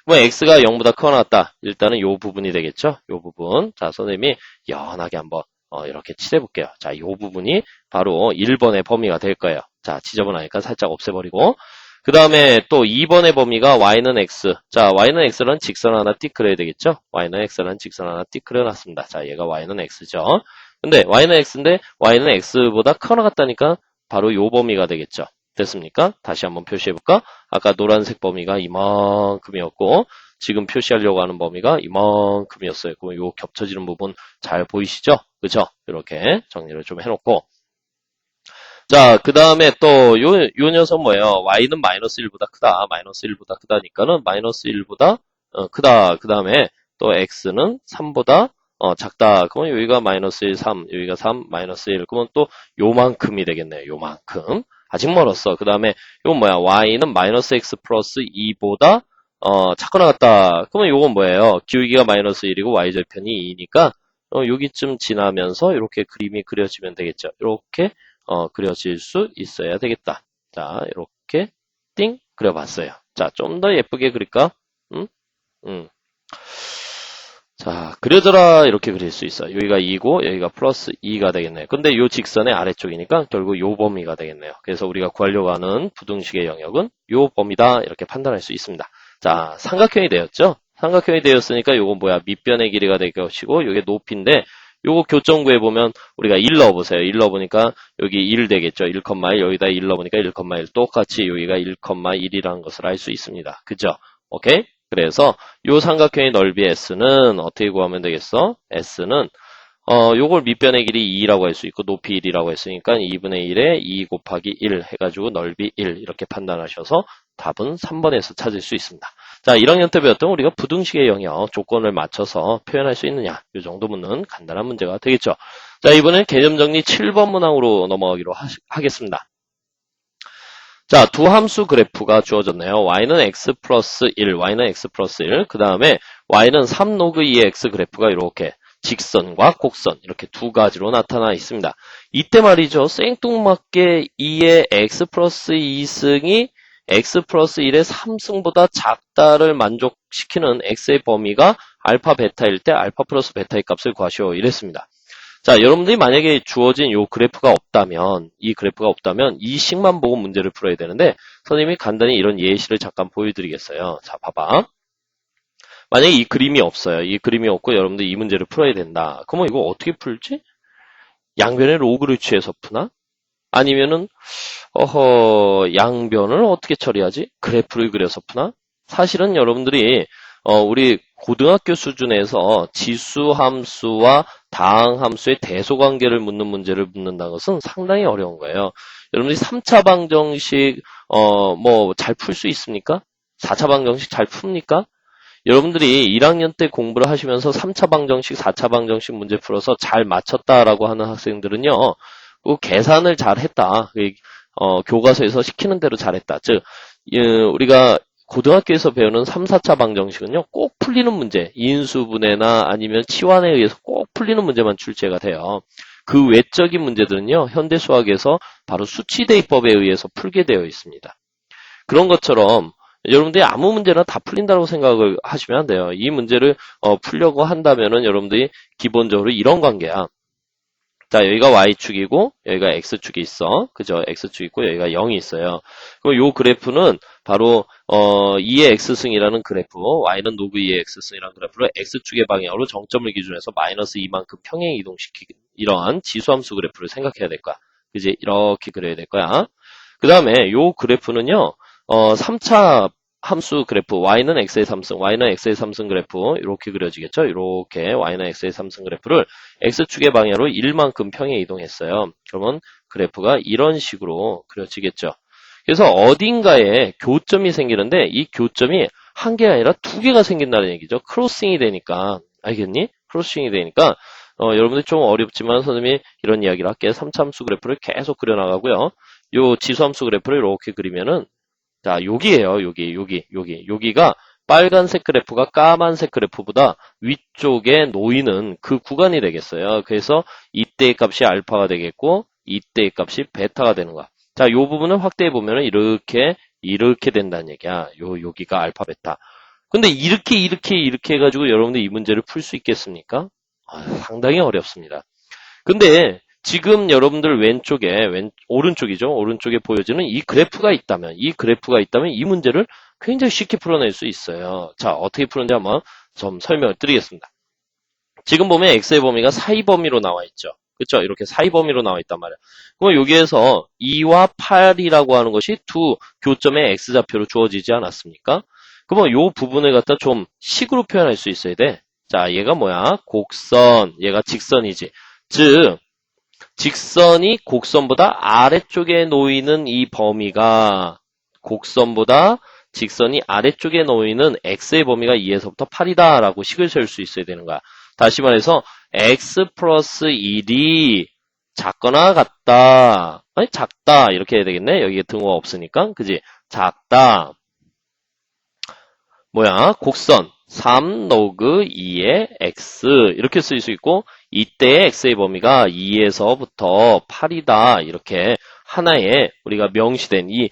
뭐, x가 0보다 크거나 같다. 일단은 요 부분이 되겠죠? 요 부분. 자, 선생님이 연하게 한번 이렇게 칠해볼게요. 자, 이 부분이 바로 1번의 범위가 될 거예요. 자, 지저분하니까 살짝 없애버리고. 그 다음에 또 2번의 범위가 y는 x. 자, y는 x는 직선 하나 띡 그려야 되겠죠? y는 x는 직선 하나 띡 그려놨습니다. 자, 얘가 y는 x죠. 근데 y는 x인데 y는 x보다 크거나 같다니까 바로 요 범위가 되겠죠. 됐습니까? 다시 한번 표시해볼까? 아까 노란색 범위가 이만큼이었고 지금 표시하려고 하는 범위가 이만큼이었어요. 그럼 요 겹쳐지는 부분 잘 보이시죠? 그죠? 이렇게 정리를 좀 해놓고 자, 그 다음에 또 요 녀석 뭐예요? y는 마이너스 1보다 크다. 마이너스 1보다 크다니까는 마이너스 1보다 크다. 그 다음에 또 x는 3보다 작다. 그러면 여기가 마이너스 1, 3, 여기가 3, 마이너스 1. 그러면 또 요만큼이 되겠네요. 요만큼. 아직 멀었어. 그 다음에 이건 뭐야? y는 마이너스 x 플러스 2보다 작거나 같다. 그러면 요건 뭐예요? 기울기가 마이너스 1이고 y절편이 2니까 여기쯤 지나면서 이렇게 그림이 그려지면 되겠죠. 이렇게 그려질 수 있어야 되겠다. 자, 이렇게 띵 그려봤어요. 자, 좀 더 예쁘게 그릴까? 자, 그려져라 이렇게 그릴 수 있어. 여기가 2고 여기가 플러스 2가 되겠네요. 근데 요 직선의 아래쪽이니까 결국 요 범위가 되겠네요. 그래서 우리가 구하려고 하는 부등식의 영역은 요 범위다 이렇게 판단할 수 있습니다. 자, 삼각형이 되었죠? 삼각형이 되었으니까 요건 뭐야? 밑변의 길이가 될 것이고 요게 높이인데 요거 교점 구해보면 우리가 1 넣어보세요. 1 넣어보니까 여기 1 되겠죠. 1,1 여기다 1 넣어보니까 1,1 똑같이 여기가 1,1이라는 것을 알 수 있습니다. 그죠? 오케이? 그래서 요 삼각형의 넓이 S는 어떻게 구하면 되겠어? S는 요걸 밑변의 길이 2라고 할 수 있고 높이 1이라고 했으니까 2분의 1에 2 곱하기 1 해가지고 넓이 1 이렇게 판단하셔서 답은 3번에서 찾을 수 있습니다. 자, 1학년 때 배웠던 우리가 부등식의 영역 조건을 맞춰서 표현할 수 있느냐, 이 정도 묻는 간단한 문제가 되겠죠. 자, 이번엔 개념 정리 7번 문항으로 넘어가기로 하겠습니다. 자, 두 함수 그래프가 주어졌네요. y는 x 플러스 1, y는 x 플러스 1, 그 다음에 y는 3 로그 2의 x 그래프가 이렇게 직선과 곡선 이렇게 두 가지로 나타나 있습니다. 이때 말이죠. 생뚱맞게 2의 x 플러스 2승이 x 플러스 1의 3승보다 작다를 만족시키는 x의 범위가 알파 베타일 때 알파 플러스 베타의 값을 구하시오 이랬습니다. 자, 여러분들이 만약에 주어진 요 그래프가 없다면, 이 그래프가 없다면 이 식만 보고 문제를 풀어야 되는데 선생님이 간단히 이런 예시를 잠깐 보여드리겠어요. 자, 봐봐. 만약에 이 그림이 없어요. 이 그림이 없고 여러분들 이 문제를 풀어야 된다. 그러면 이거 어떻게 풀지? 양변에 로그를 취해서 푸나? 아니면은 양변을 어떻게 처리하지? 그래프를 그려서 푸나? 사실은 여러분들이 우리 고등학교 수준에서 지수함수와 다항함수의 대소관계를 묻는 문제를 묻는다는 것은 상당히 어려운 거예요. 여러분들이 3차 방정식 뭐 잘 풀 수 있습니까? 4차 방정식 잘 풉니까? 여러분들이 1학년 때 공부를 하시면서 3차 방정식, 4차 방정식 문제 풀어서 잘 맞췄다라고 하는 학생들은요, 그 계산을 잘 했다. 교과서에서 시키는 대로 잘했다. 즉, 우리가 고등학교에서 배우는 3, 4차 방정식은요, 꼭 풀리는 문제, 인수분해나 아니면 치환에 의해서 꼭 풀리는 문제만 출제가 돼요. 그 외적인 문제들은요, 현대 수학에서 바로 수치대입법에 의해서 풀게 되어 있습니다. 그런 것처럼 여러분들이 아무 문제나 다 풀린다고 생각을 하시면 안 돼요. 이 문제를 풀려고 한다면은 여러분들이 기본적으로 이런 관계야. 자, 여기가 y축이고 여기가 x축이 있어. 그죠? x축 있고 여기가 0이 있어요. 그럼 요 그래프는 바로 2의 x승이라는 그래프, y는 로그 2의 x승이라는 그래프를 x축의 방향으로 정점을 기준으로 해서 마이너스 2만큼 평행 이동시키기, 이러한 지수함수 그래프를 생각해야 될 거야. 그지? 이렇게 그려야 될 거야. 그 다음에 요 그래프는요, 3차 함수 그래프, y는 x의 3승, y는 x의 3승 그래프, 이렇게 그려지겠죠? 이렇게 y는 x의 3승 그래프를 x축의 방향으로 1만큼 평행 이동했어요. 그러면 그래프가 이런 식으로 그려지겠죠? 그래서 어딘가에 교점이 생기는데 이 교점이 한 개가 아니라 두 개가 생긴다는 얘기죠. 크로싱이 되니까. 알겠니? 크로싱이 되니까 여러분들 좀 어렵지만 선생님이 이런 이야기를 할게요. 3차 함수 그래프를 계속 그려나가고요. 요 지수함수 그래프를 이렇게 그리면은 자, 여기에요. 여기가 빨간색 그래프가 까만색 그래프보다 위쪽에 놓이는 그 구간이 되겠어요. 그래서 이때의 값이 알파가 되겠고 이때의 값이 베타가 되는 거야. 자, 요 부분을 확대해 보면은 이렇게 된다는 얘기야. 여기가 알파 베타. 근데 이렇게 해가지고 여러분들 이 문제를 풀 수 있겠습니까? 상당히 어렵습니다. 근데 지금 여러분들 오른쪽이죠. 오른쪽에 보여지는 이 그래프가 있다면 이 문제를 굉장히 쉽게 풀어낼 수 있어요. 자, 어떻게 푸는지 한번 좀 설명을 드리겠습니다. 지금 보면 x의 범위가 사이 범위로 나와 있죠. 그렇죠? 이렇게 사이 범위로 나와 있단 말이야. 그럼 여기에서 2와 8이라고 하는 것이 두 교점의 x좌표로 주어지지 않았습니까? 그러면 이 부분을 갖다 좀 식으로 표현할 수 있어야 돼. 자, 얘가 뭐야? 곡선, 얘가 직선이지. 즉, 직선이 곡선보다 아래쪽에 놓이는 이 범위가 곡선보다 직선이 아래쪽에 놓이는 x의 범위가 2에서부터 8이다 라고 식을 세울 수 있어야 되는 거야. 다시 말해서 x 플러스 1이 작거나 같다. 아니 작다 이렇게 해야 되겠네. 여기에 등호가 없으니까. 그지? 작다. 뭐야? 곡선 3 로그 2의 x 이렇게 쓸 수 있고 이때의 x의 범위가 2에서부터 8이다. 이렇게 하나의 우리가 명시된 이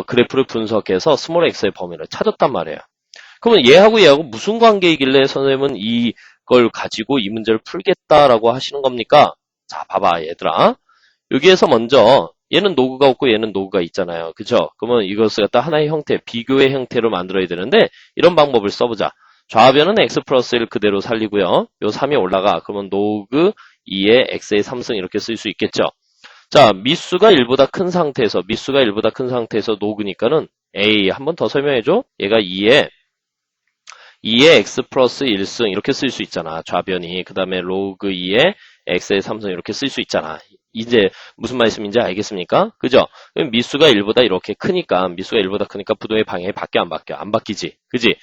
그래프를 분석해서 스몰 x의 범위를 찾았단 말이에요. 그러면 얘하고 무슨 관계이길래 선생님은 이걸 가지고 이 문제를 풀겠다라고 하시는 겁니까? 자, 봐봐 얘들아. 여기에서 먼저 얘는 노그가 없고 얘는 노그가 있잖아요. 그죠? 그러면 이것을 갖다 하나의 형태, 비교의 형태로 만들어야 되는데 이런 방법을 써보자. 좌변은 x 플러스 1 그대로 살리고요. 요 3이 올라가. 그러면 노그 2의 x의 3승 이렇게 쓸 수 있겠죠. 자, 미수가 1보다 큰 상태에서 노그니까는 a 한 번 더 설명해줘. 얘가 2의 x 플러스 1승 이렇게 쓸 수 있잖아. 좌변이. 그 다음에 로그 2의 x의 3승 이렇게 쓸 수 있잖아. 이제 무슨 말씀인지 알겠습니까? 그죠? 미수가 1보다 이렇게 크니까, 미수가 1보다 크니까 부동의 방향이 바뀌어, 안 바뀌어? 안 바뀌지. 그지?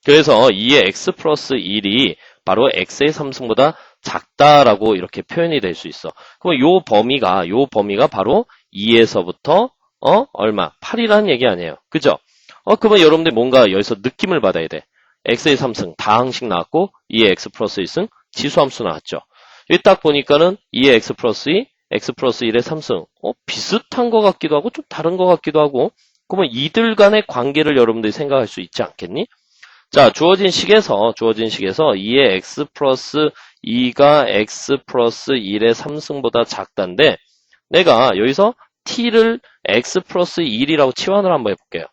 그래서 2의 x 플러스 1이 바로 x의 3승보다 작다라고 이렇게 표현이 될 수 있어. 그럼 요 범위가 바로 2에서부터, 얼마? 8이라는 얘기 아니에요. 그죠? 그러면 여러분들 뭔가 여기서 느낌을 받아야 돼. x의 3승, 다항식 나왔고, 2의 x 플러스 1승, 지수함수 나왔죠. 여기 딱 보니까는 2의 x 플러스 2, x 플러스 1의 3승, 비슷한 것 같기도 하고, 좀 다른 것 같기도 하고, 그러면 이들 간의 관계를 여러분들이 생각할 수 있지 않겠니? 자, 주어진 식에서 2의 x 플러스 2가 x 플러스 1의 3승보다 작다인데, 내가 여기서 t를 x 플러스 1이라고 치환을 한번 해볼게요.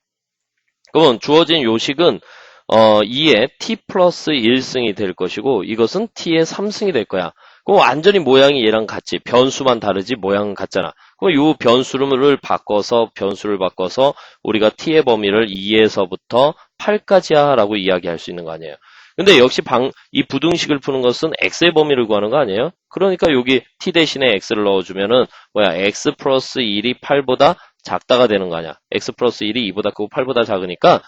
그러면 주어진 요식은 2의 t 플러스 1승이 될 것이고, 이것은 t의 3승이 될 거야. 그럼 완전히 모양이 얘랑 같지. 변수만 다르지 모양은 같잖아. 그럼 이 변수를 바꿔서 우리가 t의 범위를 2에서부터 8까지야 라고 이야기할 수 있는 거 아니에요. 근데 역시 이 부등식을 푸는 것은 x의 범위를 구하는 거 아니에요? 그러니까 여기 t 대신에 x를 넣어주면은 x 플러스 1이 8보다 작다가 되는 거 아니야. x 플러스 1이 2보다 크고 8보다 작으니까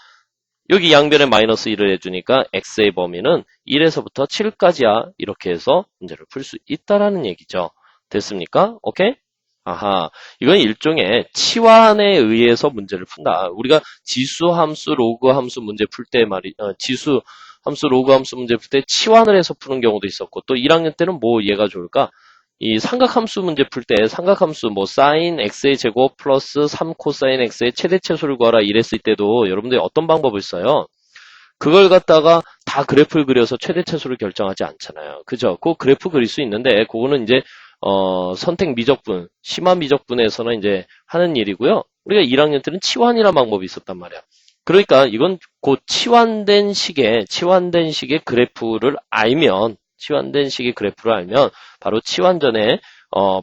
여기 양변에 마이너스 1을 해주니까 x의 범위는 1에서부터 7까지야. 이렇게 해서 문제를 풀 수 있다라는 얘기죠. 됐습니까? 오케이? 아하, 이건 일종의 치환에 의해서 문제를 푼다. 우리가 지수 함수, 로그 함수 문제 풀 때 지수 함수, 로그 함수 문제 풀 때 치환을 해서 푸는 경우도 있었고, 또 1학년 때는 뭐 얘가 좋을까? 이 삼각함수 문제 풀 때 삼각함수 뭐 사인 x의 제곱 플러스 3 코사인 x의 최대체수를 구하라 이랬을 때도 여러분들이 어떤 방법을 써요? 그걸 갖다가 다 그래프를 그려서 최대체수를 결정하지 않잖아요. 그죠? 그 그래프 그릴 수 있는데 그거는 이제 선택 미적분, 심화 미적분에서는 이제 하는 일이고요. 우리가 1학년 때는 치환이라는 방법이 있었단 말이야. 그러니까 이건 그 치환된 식의 치환된 식의 그래프를 알면 바로 치환전의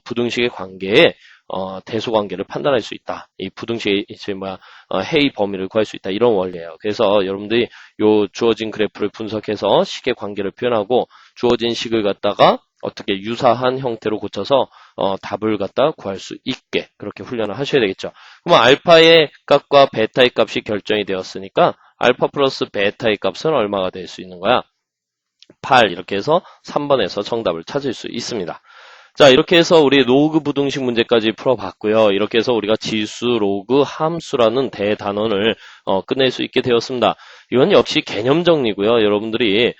부등식의 관계에 대소 관계를 판단할 수 있다. 이 부등식의 해의 범위를 구할 수 있다. 이런 원리예요. 그래서 여러분들이 요 주어진 그래프를 분석해서 식의 관계를 표현하고 주어진 식을 갖다가 어떻게 유사한 형태로 고쳐서 답을 갖다 구할 수 있게 그렇게 훈련을 하셔야 되겠죠. 그럼 알파의 값과 베타의 값이 결정이 되었으니까 알파 플러스 베타의 값은 얼마가 될 수 있는 거야? 8 이렇게 해서 3번에서 정답을 찾을 수 있습니다. 자, 이렇게 해서 우리 로그 부등식 문제까지 풀어봤고요. 이렇게 해서 우리가 지수, 로그, 함수라는 대단원을 끝낼 수 있게 되었습니다. 이건 역시 개념 정리고요. 여러분들이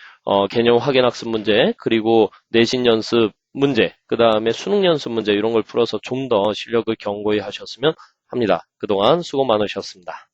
개념 확인 학습 문제, 그리고 내신 연습 문제, 그 다음에 수능 연습 문제 이런 걸 풀어서 좀 더 실력을 견고히 하셨으면 합니다. 그동안 수고 많으셨습니다.